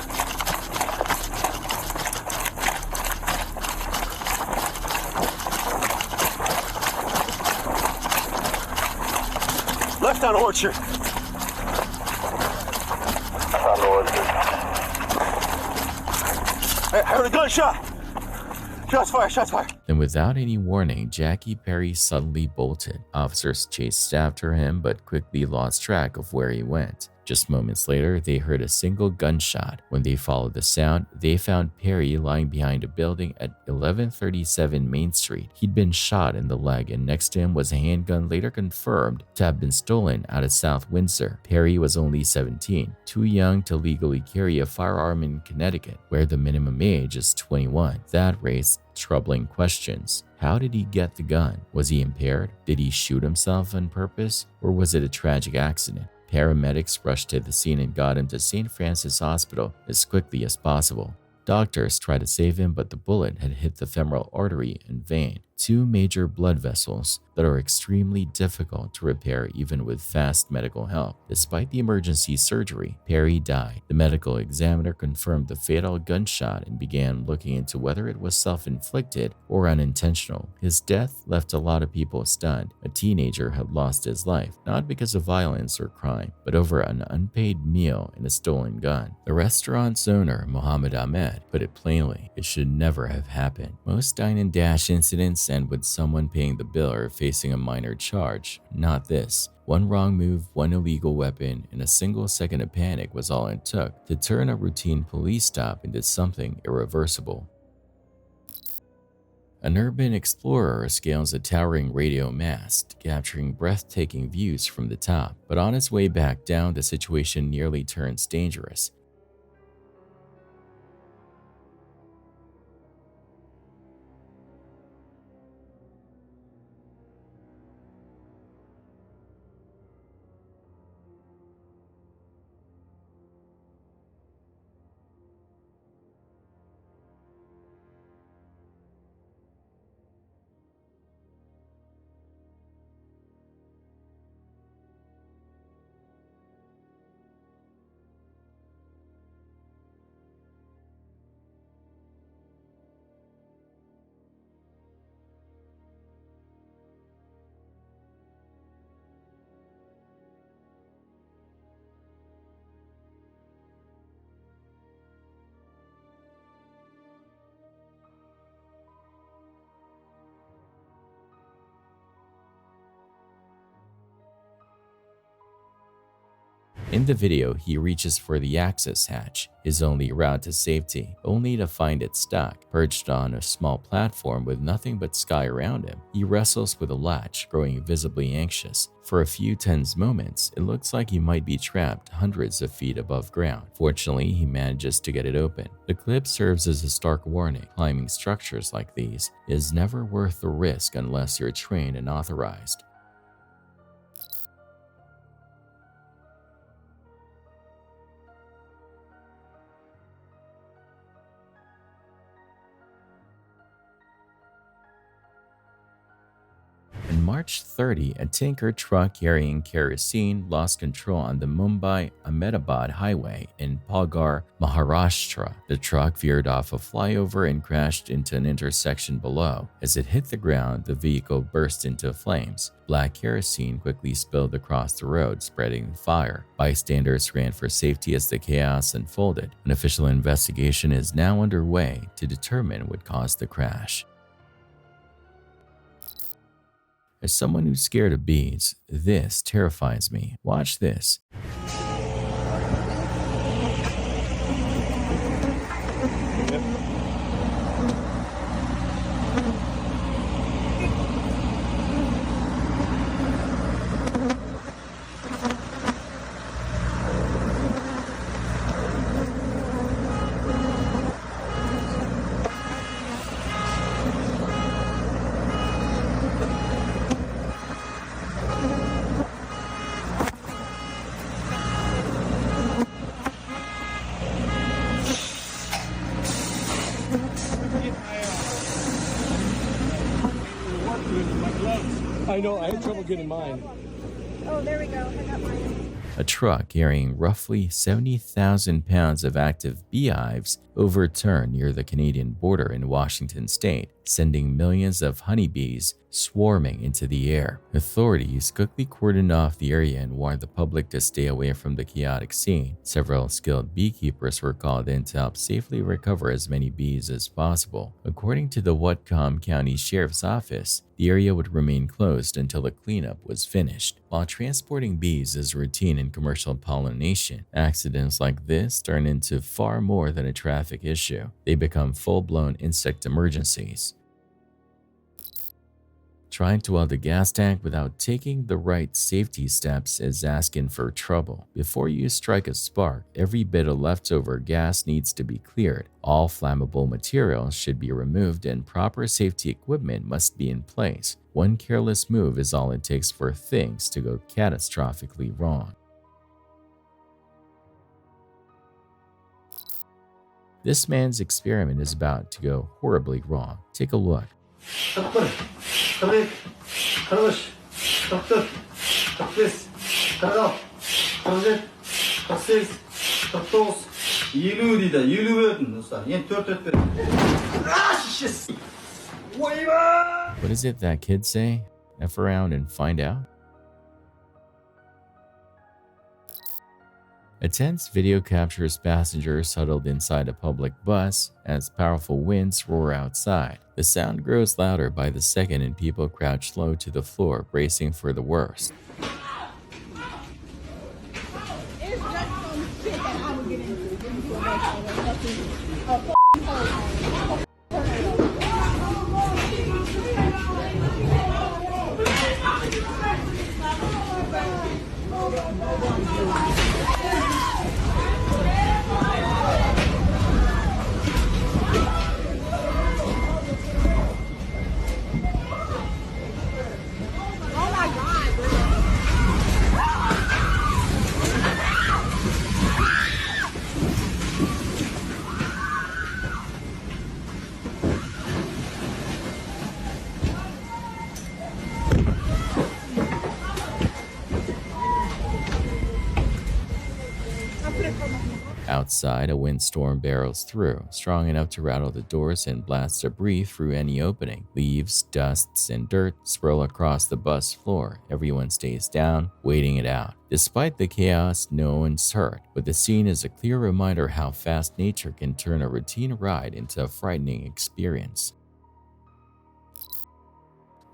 Left on Orchard. On Orchard. I heard a gunshot. Shots fired, shots fired. Then without any warning, Jackie Perry suddenly bolted. Officers chased after him but quickly lost track of where he went. Just moments later, they heard a single gunshot. When they followed the sound, they found Perry lying behind a building at 1137 Main Street. He'd been shot in the leg, and next to him was a handgun later confirmed to have been stolen out of South Windsor. Perry was only 17, too young to legally carry a firearm in Connecticut, where the minimum age is 21. That raised troubling questions. How did he get the gun? Was he impaired? Did he shoot himself on purpose? Or was it a tragic accident? Paramedics rushed to the scene and got him to St. Francis Hospital as quickly as possible. Doctors tried to save him, but the bullet had hit the femoral artery and vein, two major blood vessels that are extremely difficult to repair even with fast medical help. Despite the emergency surgery, Perry died. The medical examiner confirmed the fatal gunshot and began looking into whether it was self-inflicted or unintentional. His death left a lot of people stunned. A teenager had lost his life, not because of violence or crime, but over an unpaid meal and a stolen gun. The restaurant's owner, Mohammed Ahmed, put it plainly, it should never have happened. Most dine and dash incidents end with someone paying the bill or facing a minor charge. Not this. One wrong move, one illegal weapon, and a single second of panic was all it took to turn a routine police stop into something irreversible. An urban explorer scales a towering radio mast, capturing breathtaking views from the top. But on its way back down, the situation nearly turns dangerous. In the video, he reaches for the access hatch, his only route to safety, only to find it stuck. Perched on a small platform with nothing but sky around him, he wrestles with the latch, growing visibly anxious. For a few tense moments, it looks like he might be trapped hundreds of feet above ground. Fortunately, he manages to get it open. The clip serves as a stark warning. Climbing structures like these is never worth the risk unless you're trained and authorized. On March 30, a tanker truck carrying kerosene lost control on the Mumbai-Ahmedabad highway in Palghar, Maharashtra. The truck veered off a flyover and crashed into an intersection below. As it hit the ground, the vehicle burst into flames. Black kerosene quickly spilled across the road, spreading fire. Bystanders ran for safety as the chaos unfolded. An official investigation is now underway to determine what caused the crash. As someone who's scared of bees, this terrifies me. Watch this. I know, I had trouble getting mine. Oh, there we go. I got mine. A truck carrying roughly 70,000 pounds of active beehives overturned near the Canadian border in Washington state, sending millions of honeybees swarming into the air. Authorities quickly cordoned off the area and warned the public to stay away from the chaotic scene. Several skilled beekeepers were called in to help safely recover as many bees as possible. According to the Whatcom County Sheriff's Office, the area would remain closed until the cleanup was finished. While transporting bees is routine in commercial pollination, accidents like this turn into far more than a traffic issue. They become full-blown insect emergencies. Trying to weld a gas tank without taking the right safety steps is asking for trouble. Before you strike a spark, every bit of leftover gas needs to be cleared. All flammable materials should be removed and proper safety equipment must be in place. One careless move is all it takes for things to go catastrophically wrong. This man's experiment is about to go horribly wrong. Take a look. What is it that kids say? F around and find out? A tense video captures passengers huddled inside a public bus as powerful winds roar outside. The sound grows louder by the second and people crouch low to the floor, bracing for the worst. Outside, a windstorm barrels through, strong enough to rattle the doors and blast debris through any opening. Leaves, dusts, and dirt swirl across the bus floor. Everyone stays down, waiting it out. Despite the chaos, no one's hurt, but the scene is a clear reminder how fast nature can turn a routine ride into a frightening experience.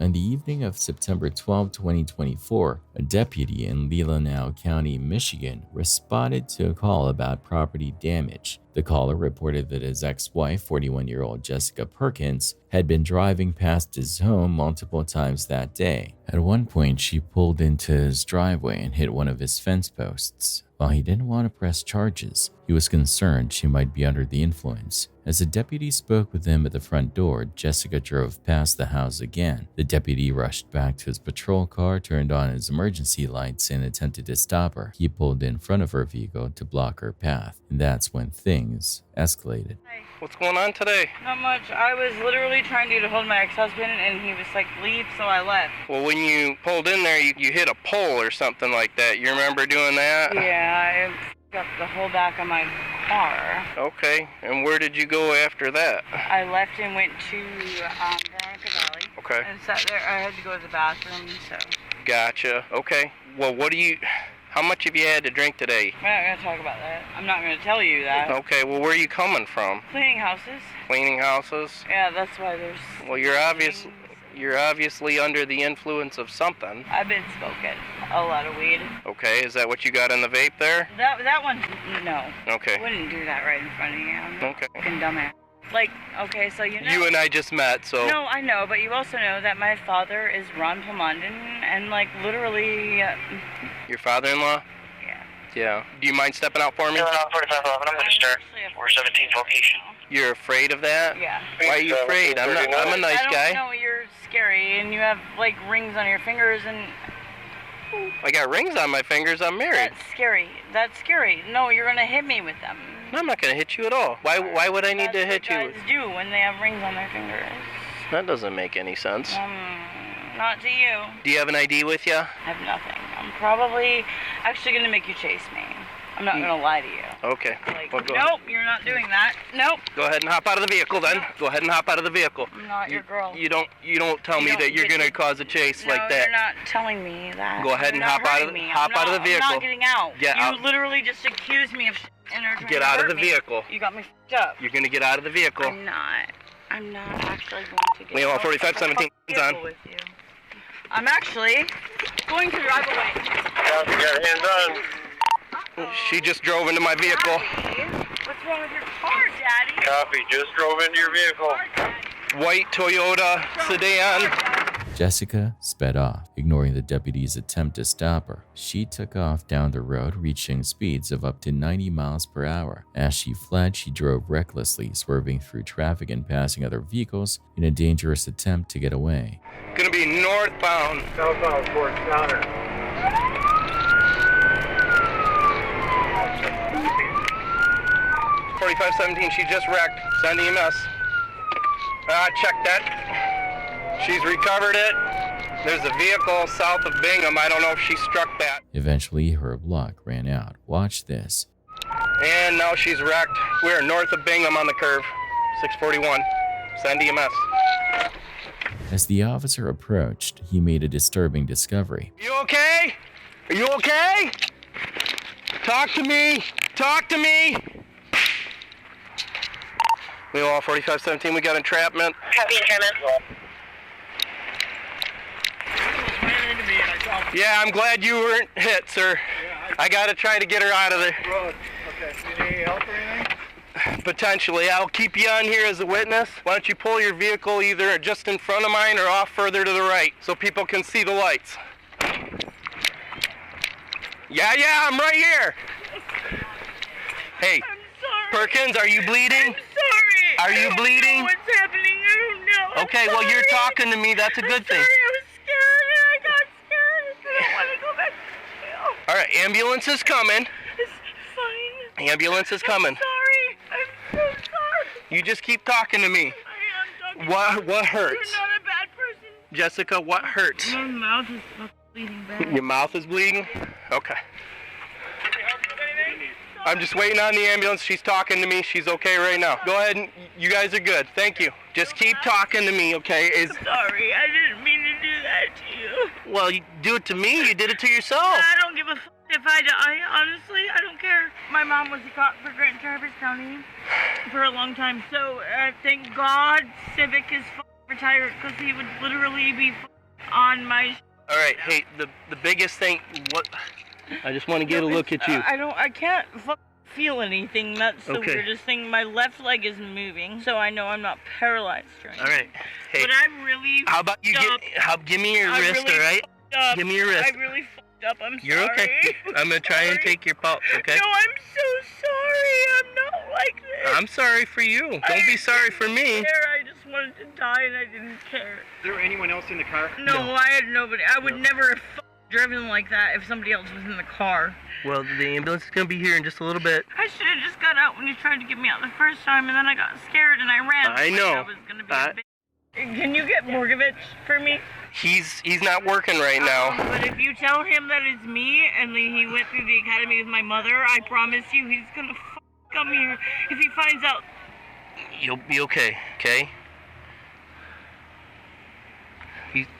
On the evening of September 12, 2024, a deputy in Leelanau County, Michigan, responded to a call about property damage. The caller reported that his ex-wife, 41-year-old Jessica Perkins, had been driving past his home multiple times that day. At one point, she pulled into his driveway and hit one of his fence posts. While he didn't want to press charges, he was concerned she might be under the influence. As the deputy spoke with him at the front door, Jessica drove past the house again. The deputy rushed back to his patrol car, turned on his emergency lights, and attempted to stop her. He pulled in front of her vehicle to block her path, and that's when things escalated. What's going on today? Not much. I was literally trying to get a hold of my ex-husband, and he was like, leave, so I left. Well, when you pulled in there, you hit a pole or something like that. You remember doing that? Yeah, I got the whole back of my car. Okay, and where did you go after that? I left and went to Veronica Valley. Okay. And sat there. I had to go to the bathroom, so. Gotcha. Okay. Well, how much have you had to drink today? We're not going to talk about that. I'm not going to tell you that. Okay, well, where are you coming from? Cleaning houses. Cleaning houses? Yeah, that's why there's... Well, you're obviously under the influence of something. I've been smoking a lot of weed. Okay, is that what you got in the vape there? That one, no. Okay. I wouldn't do that right in front of you. I'm a Okay. fucking dumbass. Like, okay, so you know... You and I just met, so... No, I know, but you also know that my father is Ron Plumondon, and like, literally... Your father-in-law? Yeah. Yeah. Do you mind stepping out for me? 4511, I'm going to start 417th location. You're afraid of that? Yeah. Why are you afraid? I'm a nice guy. I don't know, you're scary, and you have, like, rings on your fingers, and... I got rings on my fingers, I'm married. That's scary. That's scary. No, you're going to hit me with them. No, I'm not going to hit you at all. Why would I need to hit you? Guys do when they have rings on their fingers. That doesn't make any sense. not to you. Do you have an ID with you? I have nothing. I'm probably actually gonna make you chase me. I'm not gonna lie to you. Okay. Like, Well, go nope, you're not doing that. Nope. Go ahead and hop out of the vehicle then. Nope. Go ahead and hop out of the vehicle. I'm not your girl. You don't tell me that you're gonna cause a chase like No, that. you're not telling me that. Go ahead and You're not hop out of hurting the me. hop out of the vehicle. I'm not getting out. Get you out. literally just accused me of and are trying Get to out of hurt the me. vehicle. You got me f***ed up. You're gonna get out of the vehicle. I'm not actually going to get We want out 4517 of the vehicle on. with you. I'm actually going to drive away. Copy, got hands on. She just drove into my vehicle. Daddy, what's wrong with your car, Daddy? Copy, just drove into your vehicle. White Toyota sedan. Jessica sped off, ignoring the deputy's attempt to stop her. She took off down the road, reaching speeds of up to 90 miles per hour. As she fled, she drove recklessly, swerving through traffic and passing other vehicles in a dangerous attempt to get away. Gonna be northbound. Southbound towards Connor. 4517, she just wrecked. Send EMS. Check that. She's recovered it. There's a vehicle south of Bingham. I don't know if she struck that. Eventually, her luck ran out. Watch this. And now she's wrecked. We're north of Bingham on the curve. 641. Send EMS. As the officer approached, he made a disturbing discovery. You okay? Are you okay? Talk to me. Talk to me. We all 4517. We got entrapment. Copy entrapment. Yeah, I'm glad you weren't hit, sir. I gotta try to get her out of there. Okay. You need help or anything? Potentially. I'll keep you on here as a witness. Why don't you pull your vehicle either just in front of mine or off further to the right so people can see the lights. Yeah, I'm right here. Hey, Perkins, are you bleeding? I'm sorry. Are you bleeding? I don't know what's happening. I don't know. Okay, well, you're talking to me. That's a good thing. I was scared and I got scared and I didn't want to go back to jail. All right, ambulance is coming. It's fine. Ambulance is coming. I'm sorry. I'm so sorry. You just keep talking to me. I am talking. What hurts? You're not a bad person. Jessica, what hurts? My mouth is bleeding bad. Your mouth is bleeding? Okay. I'm just waiting on the ambulance. She's talking to me. She's okay right now. Go ahead and you guys are good. Thank you. Just keep talking to me, okay? I'm sorry. I didn't mean to do that to you. Well, you do it to me. You did it to yourself. I don't give a f if I die. Honestly, I don't care. My mom was a cop for Grand Traverse County for a long time. So thank God Civic is retired because he would literally be on my. All right. Hey, the biggest thing. What? I just want to get a look at you. I can't feel anything. That's the weirdest thing. My get leg is moving, so I know I'm not paralyzed right now. All right. Hey. But I really. How about you give me your wrist, really all right? Give me your wrist. I really fucked up. I'm sorry. You're okay. I'm gonna try and take your pulse, okay? No, I'm so sorry. I'm not like this. I'm sorry for you. Don't be sorry for me. I just wanted to die and I didn't care. Is there anyone else in the car? No, I had nobody. I would never have driven like that if somebody else was in the car. Well, the ambulance is gonna be here in just a little bit. I should have just got out when you tried to get me out the first time, and then I got scared and I ran. I know. I was gonna be a bitch. Can you get Morgovich for me? He's not working right now. But if you tell him that it's me and he went through the academy with my mother, I promise you he's gonna come here if he finds out. You'll be okay, okay?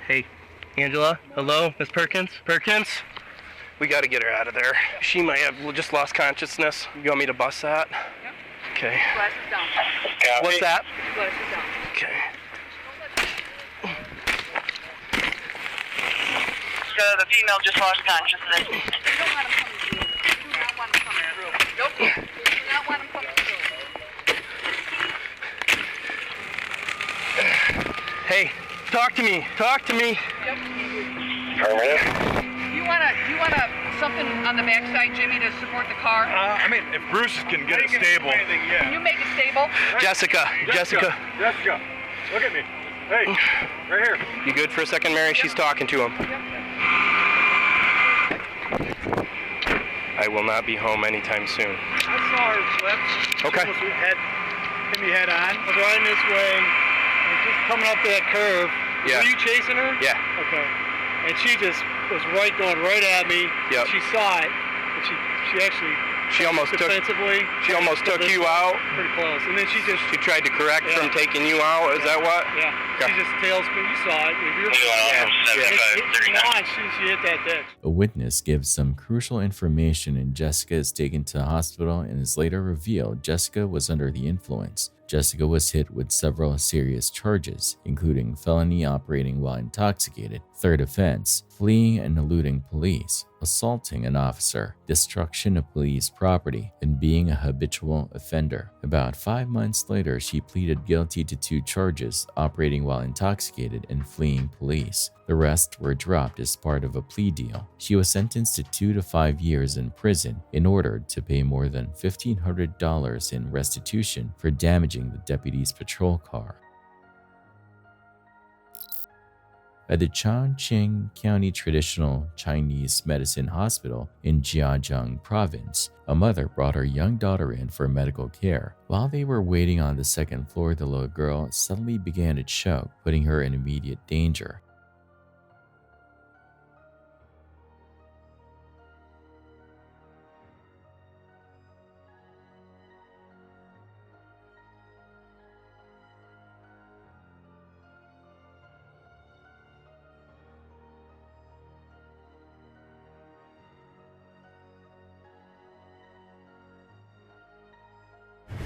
Hey, Angela? Hello? Miss Perkins? Perkins? We gotta get her out of there. She might have just lost consciousness. You want me to bust that? Yep. Okay. Glasses down. What's that? Glasses down. Okay. The female just lost consciousness. You don't let him come through. You do not want him coming through. Nope. You do not want him coming through. Hey, talk to me. Talk to me. Yep. You wanna something on the backside, Jimmy, to support the car? I mean, if Bruce can get it stable. Can you make it stable? Jessica. Jessica, look at me. Hey, right here. You good for a second, Mary? She's talking to him. I will not be home anytime soon. I saw her slip. Okay. Hit me head on. I was riding this way. I was just coming up that curve. Yeah. Were you chasing her? Yeah. Okay. And she just was going right at me. Yep. She saw it, but she actually She almost took you out. Pretty close. And then she tried to correct from taking you out. Is that what? Yeah. Okay. She just tailspin. You saw it. She hit that ditch. A witness gives some crucial information and Jessica is taken to the hospital and is later revealed Jessica was under the influence. Jessica was hit with several serious charges, including felony operating while intoxicated, third offense, fleeing and eluding police, assaulting an officer, destruction of police property, and being a habitual offender. About 5 months later, she pleaded guilty to 2 charges, operating while intoxicated and fleeing police. The rest were dropped as part of a plea deal. She was sentenced to 2 to 5 years in prison in order to pay more than $1,500 in restitution for damaging the deputy's patrol car. At the Chongqing County Traditional Chinese Medicine Hospital in Jiajiang Province, a mother brought her young daughter in for medical care. While they were waiting on the second floor, the little girl suddenly began to choke, putting her in immediate danger.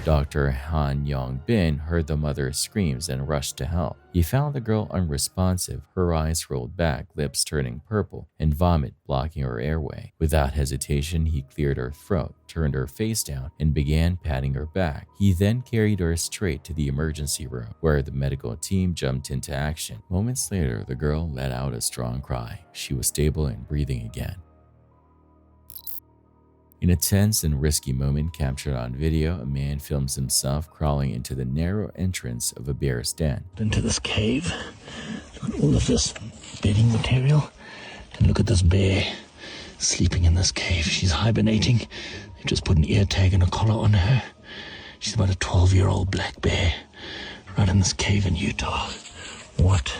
Dr. Han Yongbin heard the mother's screams and rushed to help. He found the girl unresponsive, her eyes rolled back, lips turning purple, and vomit blocking her airway. Without hesitation, he cleared her throat, turned her face down, and began patting her back. He then carried her straight to the emergency room, where the medical team jumped into action. Moments later, the girl let out a strong cry. She was stable and breathing again. In a tense and risky moment captured on video, a man films himself crawling into the narrow entrance of a bear's den. Into this cave, all of this bedding material, and look at this bear sleeping in this cave. She's hibernating. They've just put an ear tag and a collar on her. She's about a 12-year-old black bear right in this cave in Utah. What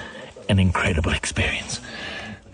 an incredible experience.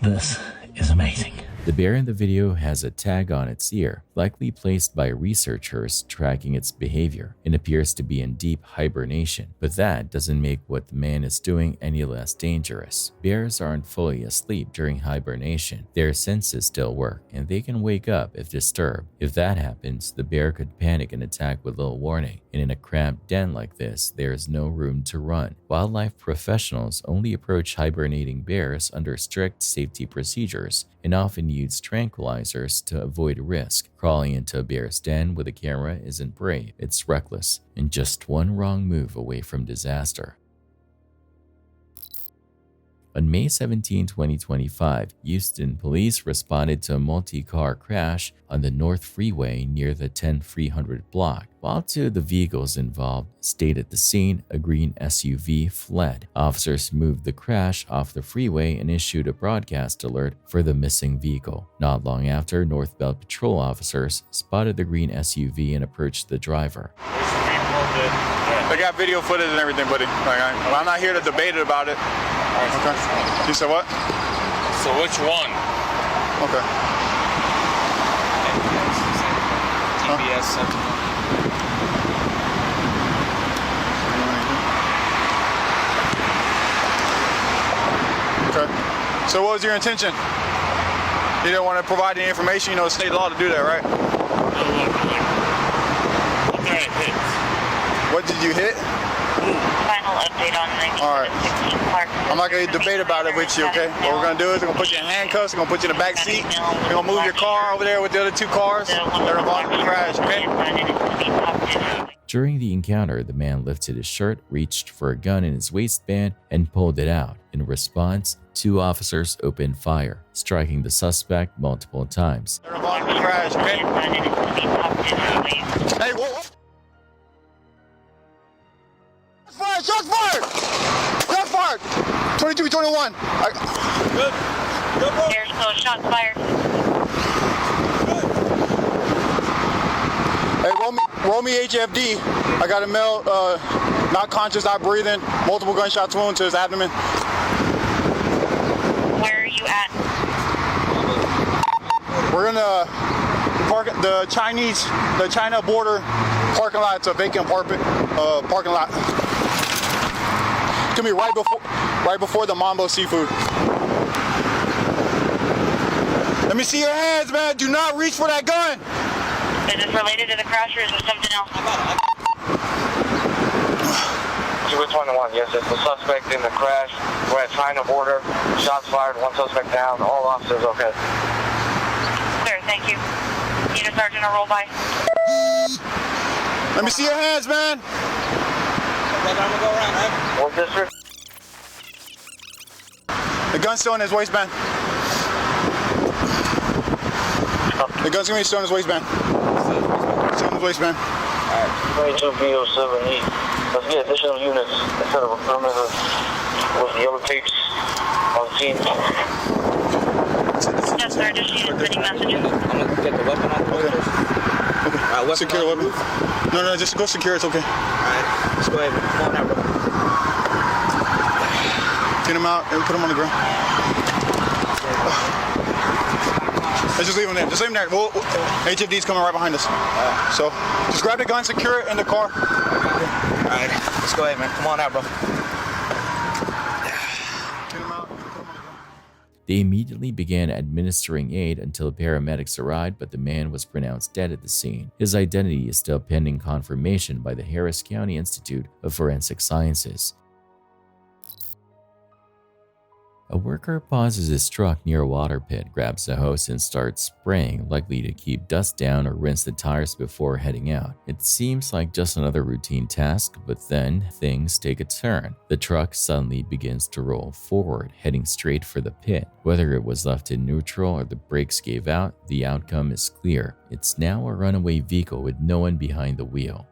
This is amazing. The bear in the video has a tag on its ear, likely placed by researchers tracking its behavior, and appears to be in deep hibernation. But that doesn't make what the man is doing any less dangerous. Bears aren't fully asleep during hibernation. Their senses still work, and they can wake up if disturbed. If that happens, the bear could panic and attack with little warning. And in a cramped den like this, there is no room to run. Wildlife professionals only approach hibernating bears under strict safety procedures and often use tranquilizers to avoid risk. Crawling into a bear's den with a camera isn't brave, it's reckless, and just one wrong move away from disaster. On May 17, 2025, Houston police responded to a multi-car crash on the North Freeway near the 10300 block. While 2 of the vehicles involved stayed at the scene, a green SUV fled. Officers moved the crash off the freeway and issued a broadcast alert for the missing vehicle. Not long after, Northbound patrol officers spotted the green SUV and approached the driver. They got video footage and everything, buddy. I'm not here to debate about it. Okay. You said what? So which one? Okay. TBS Sentinel. Okay. So what was your intention? You didn't want to provide any information? You know it's state law to do that, right? What did I hit? What did you hit? Final update on 96 Park. I'm not going to debate about it with you, okay? What we're going to do is we're going to put you in handcuffs, we're going to put you in the back seat, we're going to move your car over there with the other 2 cars that are involved in the crash, okay? During the encounter, the man lifted his shirt, reached for a gun in his waistband, and pulled it out. In response, 2 officers opened fire, striking the suspect multiple times. They're involved in the crash, okay? Hey, what? Shots fired! Shots fired! 22-21. Good. There's no shots fired. Hey, roll me HFD. I got a male, not conscious, not breathing, multiple gunshot wounds to his abdomen. you at? We're in the China border parking lot. It's a vacant parking lot. It's gonna be right before the Mambo Seafood. Let me see your hands, man. Do not reach for that gun. Is this related to the crash or is it something else? Which 21, yes, it's the suspect in the crash. We're at China border. Shots fired, one suspect down. All officers okay. Clear, thank you. Need a sergeant to roll by. Let me see your hands, man. I'm gonna go around, right? What district? The gun's still in his waistband. The gun's gonna be still in his waistband. Still in his waistband. Alright, 22B078. Let's get additional units instead of a perimeter with the yellow tapes on the scene. Yes, sir, additional units sending messages. I'm gonna get the weapon out the way first. Okay. Alright, secure the weapon. No, just go secure, it's okay. Alright, let's go ahead. Come on out, bro. Get him out and put him on the ground. Let's just leave him there. Just leave him there. HFD's coming right behind us. So just grab the gun, secure it in the car. Alright, let's go ahead, man. Come on out, bro. They immediately began administering aid until paramedics arrived, but the man was pronounced dead at the scene. His identity is still pending confirmation by the Harris County Institute of Forensic Sciences. A worker pauses his truck near a water pit, grabs a hose and starts spraying, likely to keep dust down or rinse the tires before heading out. It seems like just another routine task, but then things take a turn. The truck suddenly begins to roll forward, heading straight for the pit. Whether it was left in neutral or the brakes gave out, the outcome is clear. It's now a runaway vehicle with no one behind the wheel.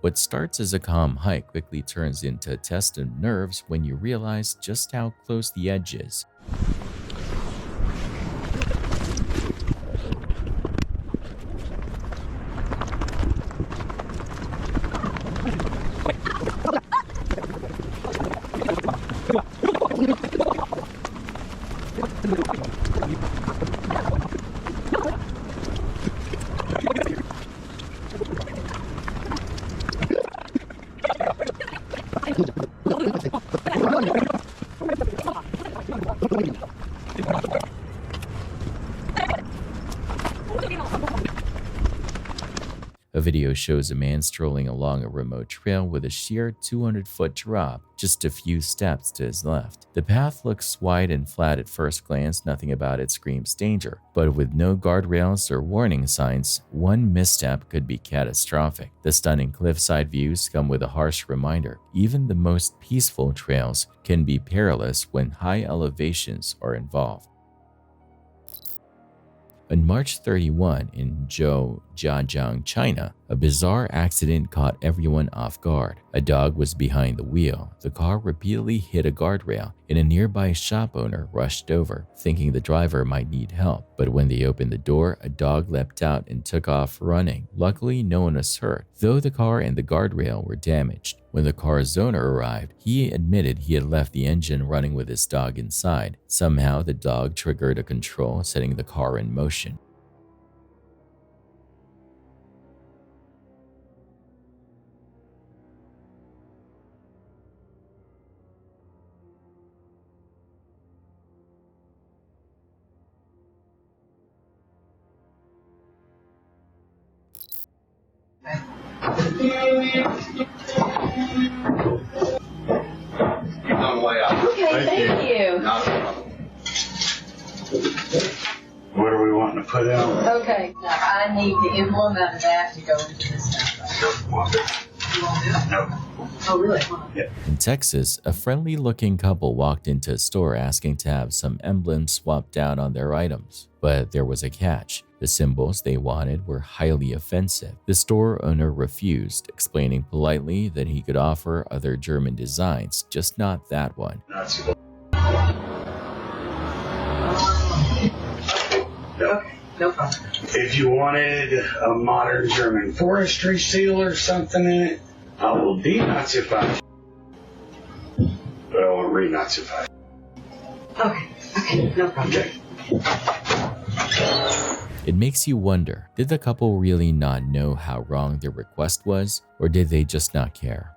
What starts as a calm hike quickly turns into a test of nerves when you realize just how close the edge is. A video shows a man strolling along a remote trail with a sheer 200-foot drop just a few steps to his left. The path looks wide and flat at first glance, nothing about it screams danger, but with no guardrails or warning signs, one misstep could be catastrophic. The stunning cliffside views come with a harsh reminder. Even the most peaceful trails can be perilous when high elevations are involved. On March 31 in Zhejiang, China, a bizarre accident caught everyone off guard. A dog was behind the wheel. The car repeatedly hit a guardrail, and a nearby shop owner rushed over, thinking the driver might need help. But when they opened the door, a dog leapt out and took off running. Luckily, no one was hurt, though the car and the guardrail were damaged. When the car's owner arrived, he admitted he had left the engine running with his dog inside. Somehow, the dog triggered a control, setting the car in motion. Okay, thank you. What are we wanting to put out? Okay, now I need the emblem out of that to go into this stuff. You won't do it? No. Oh, really? Yeah. In Texas, a friendly-looking couple walked into a store asking to have some emblems swapped out on their items. But there was a catch. The symbols they wanted were highly offensive. The store owner refused, explaining politely that he could offer other German designs, just not that one. Okay, No problem. If you wanted a modern German forestry seal or something in it, I will denazify. But I won't renazify. Okay, no problem. Okay. It makes you wonder, did the couple really not know how wrong their request was, or did they just not care?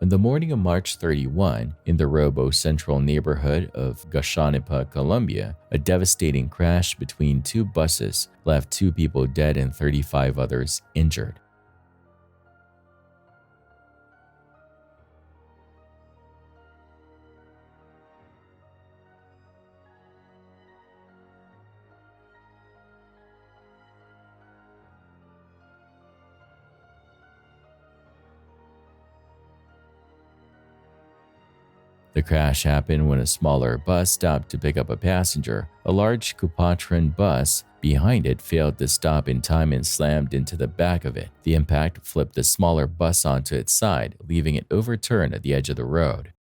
On the morning of March 31, in the Robo Central neighborhood of Gassanipa, Colombia, a devastating crash between two buses left 2 people dead and 35 others injured. The crash happened when a smaller bus stopped to pick up a passenger. A large Kupatran bus behind it failed to stop in time and slammed into the back of it. The impact flipped the smaller bus onto its side, leaving it overturned at the edge of the road.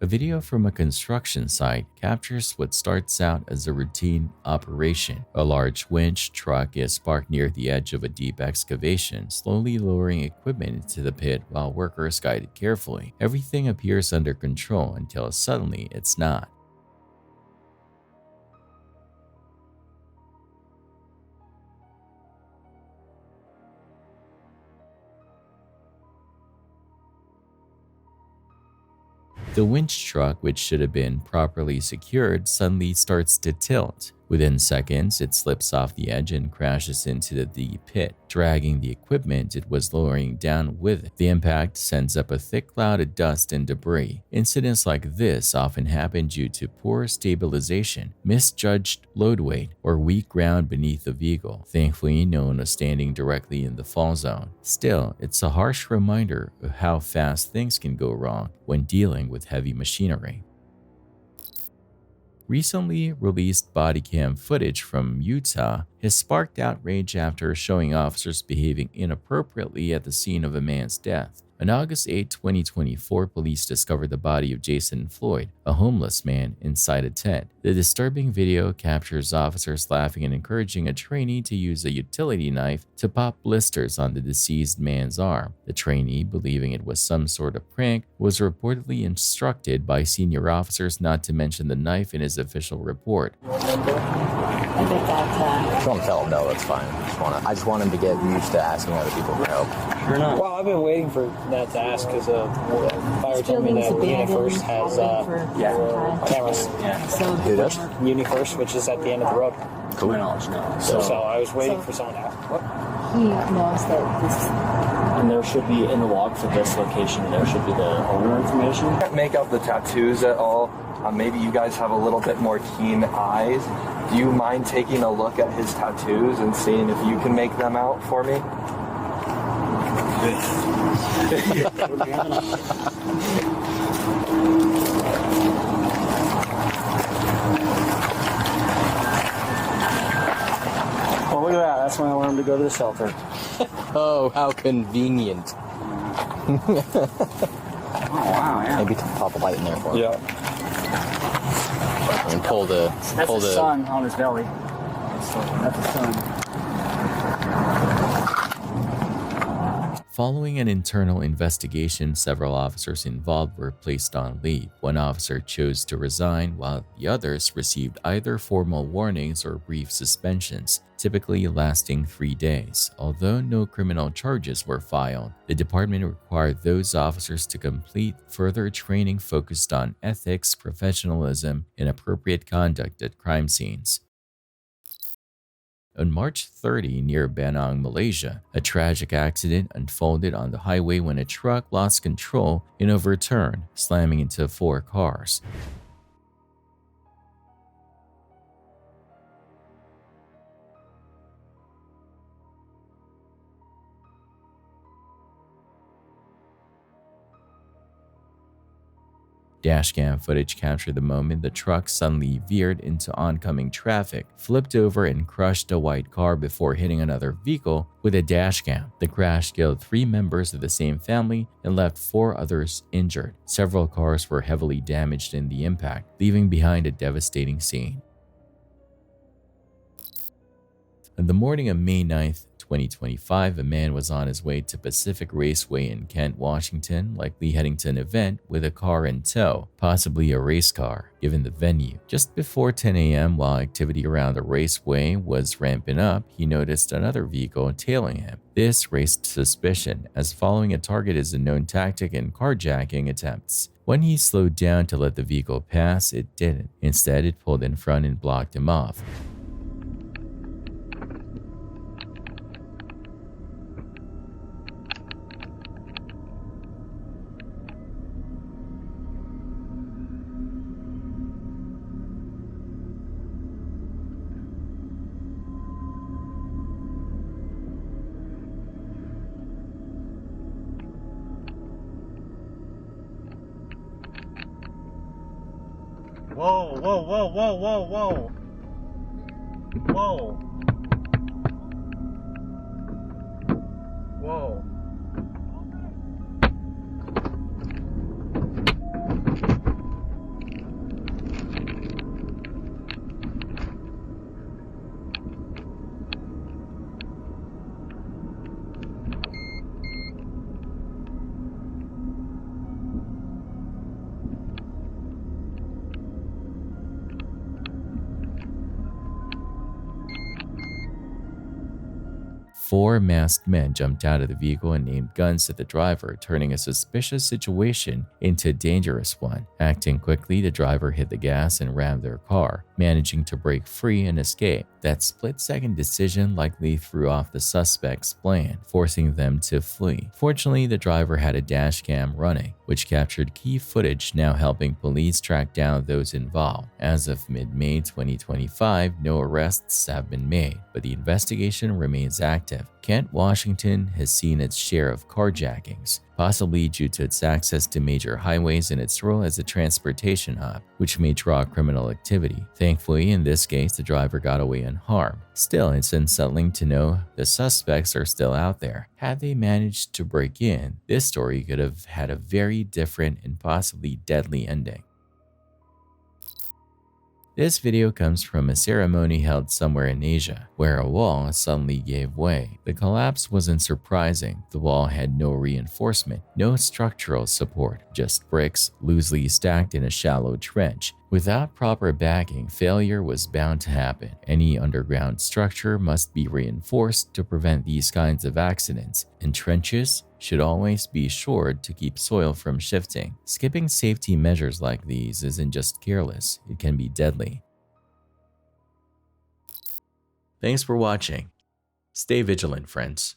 A video from a construction site captures what starts out as a routine operation. A large winch truck is parked near the edge of a deep excavation, slowly lowering equipment into the pit while workers guide it carefully. Everything appears under control until suddenly it's not. The winch truck, which should have been properly secured, suddenly starts to tilt. Within seconds, it slips off the edge and crashes into the pit, dragging the equipment it was lowering down with it. The impact sends up a thick cloud of dust and debris. Incidents like this often happen due to poor stabilization, misjudged load weight, or weak ground beneath the vehicle. Thankfully, no one was standing directly in the fall zone. Still, it's a harsh reminder of how fast things can go wrong when dealing with heavy machinery. Recently released body cam footage from Utah has sparked outrage after showing officers behaving inappropriately at the scene of a man's death. On August 8, 2024, police discovered the body of Jason Floyd, a homeless man, inside a tent. The disturbing video captures officers laughing and encouraging a trainee to use a utility knife to pop blisters on the deceased man's arm. The trainee, believing it was some sort of prank, was reportedly instructed by senior officers not to mention the knife in his official report. Don't tell him no, that's fine. I just want him to get used to asking other people for help. Sure not. Well, I've been waiting for that to ask because Fire told me that UniFirst has cameras. Yeah. Who does? UniFirst, which is at the end of the road. Cool. So I was waiting for someone to ask. What? He knows that this. And there should be, in the log for this location, there should be the owner information. Can't make out the tattoos at all. Maybe you guys have a little bit more keen eyes. Do you mind taking a look at his tattoos and seeing if you can make them out for me? Oh, look at that. That's when I want him to go to the shelter. Oh, how convenient. Oh, wow, yeah. Maybe pop a light in there for him. Yeah. And pull the... That's the sun on his belly. That's the sun. Following an internal investigation, several officers involved were placed on leave. One officer chose to resign, while the others received either formal warnings or brief suspensions, typically lasting 3 days. Although no criminal charges were filed, the department required those officers to complete further training focused on ethics, professionalism, and appropriate conduct at crime scenes. On March 30, near Penang, Malaysia, a tragic accident unfolded on the highway when a truck lost control and overturned, slamming into 4 cars. Dashcam footage captured the moment the truck suddenly veered into oncoming traffic, flipped over and crushed a white car before hitting another vehicle with a dashcam. The crash killed 3 members of the same family and left 4 others injured. Several cars were heavily damaged in the impact, leaving behind a devastating scene. On the morning of May 9th, 2025, a man was on his way to Pacific Raceway in Kent, Washington, likely heading to an event with a car in tow, possibly a race car, given the venue. Just before 10 a.m., while activity around the raceway was ramping up, he noticed another vehicle tailing him. This raised suspicion, as following a target is a known tactic in carjacking attempts. When he slowed down to let the vehicle pass, it didn't. Instead, it pulled in front and blocked him off. Whoa, whoa, whoa, whoa, whoa, whoa. Whoa. Whoa. 4 masked men jumped out of the vehicle and aimed guns at the driver, turning a suspicious situation into a dangerous one. Acting quickly, the driver hit the gas and rammed their car, managing to break free and escape. That split-second decision likely threw off the suspect's plan, forcing them to flee. Fortunately, the driver had a dash cam running, which captured key footage, now helping police track down those involved. As of mid-May 2025, no arrests have been made, but the investigation remains active. Kent, Washington has seen its share of carjackings, possibly due to its access to major highways and its role as a transportation hub, which may draw criminal activity. Thankfully, in this case, the driver got away unharmed. Still, it's unsettling to know the suspects are still out there. Had they managed to break in, this story could have had a very different and possibly deadly ending. This video comes from a ceremony held somewhere in Asia, where a wall suddenly gave way. The collapse wasn't surprising. The wall had no reinforcement, no structural support, just bricks loosely stacked in a shallow trench. Without proper backing, failure was bound to happen. Any underground structure must be reinforced to prevent these kinds of accidents, and trenches should always be shored to keep soil from shifting. Skipping safety measures like these isn't just careless, it can be deadly. Thanks for watching. Stay vigilant, friends.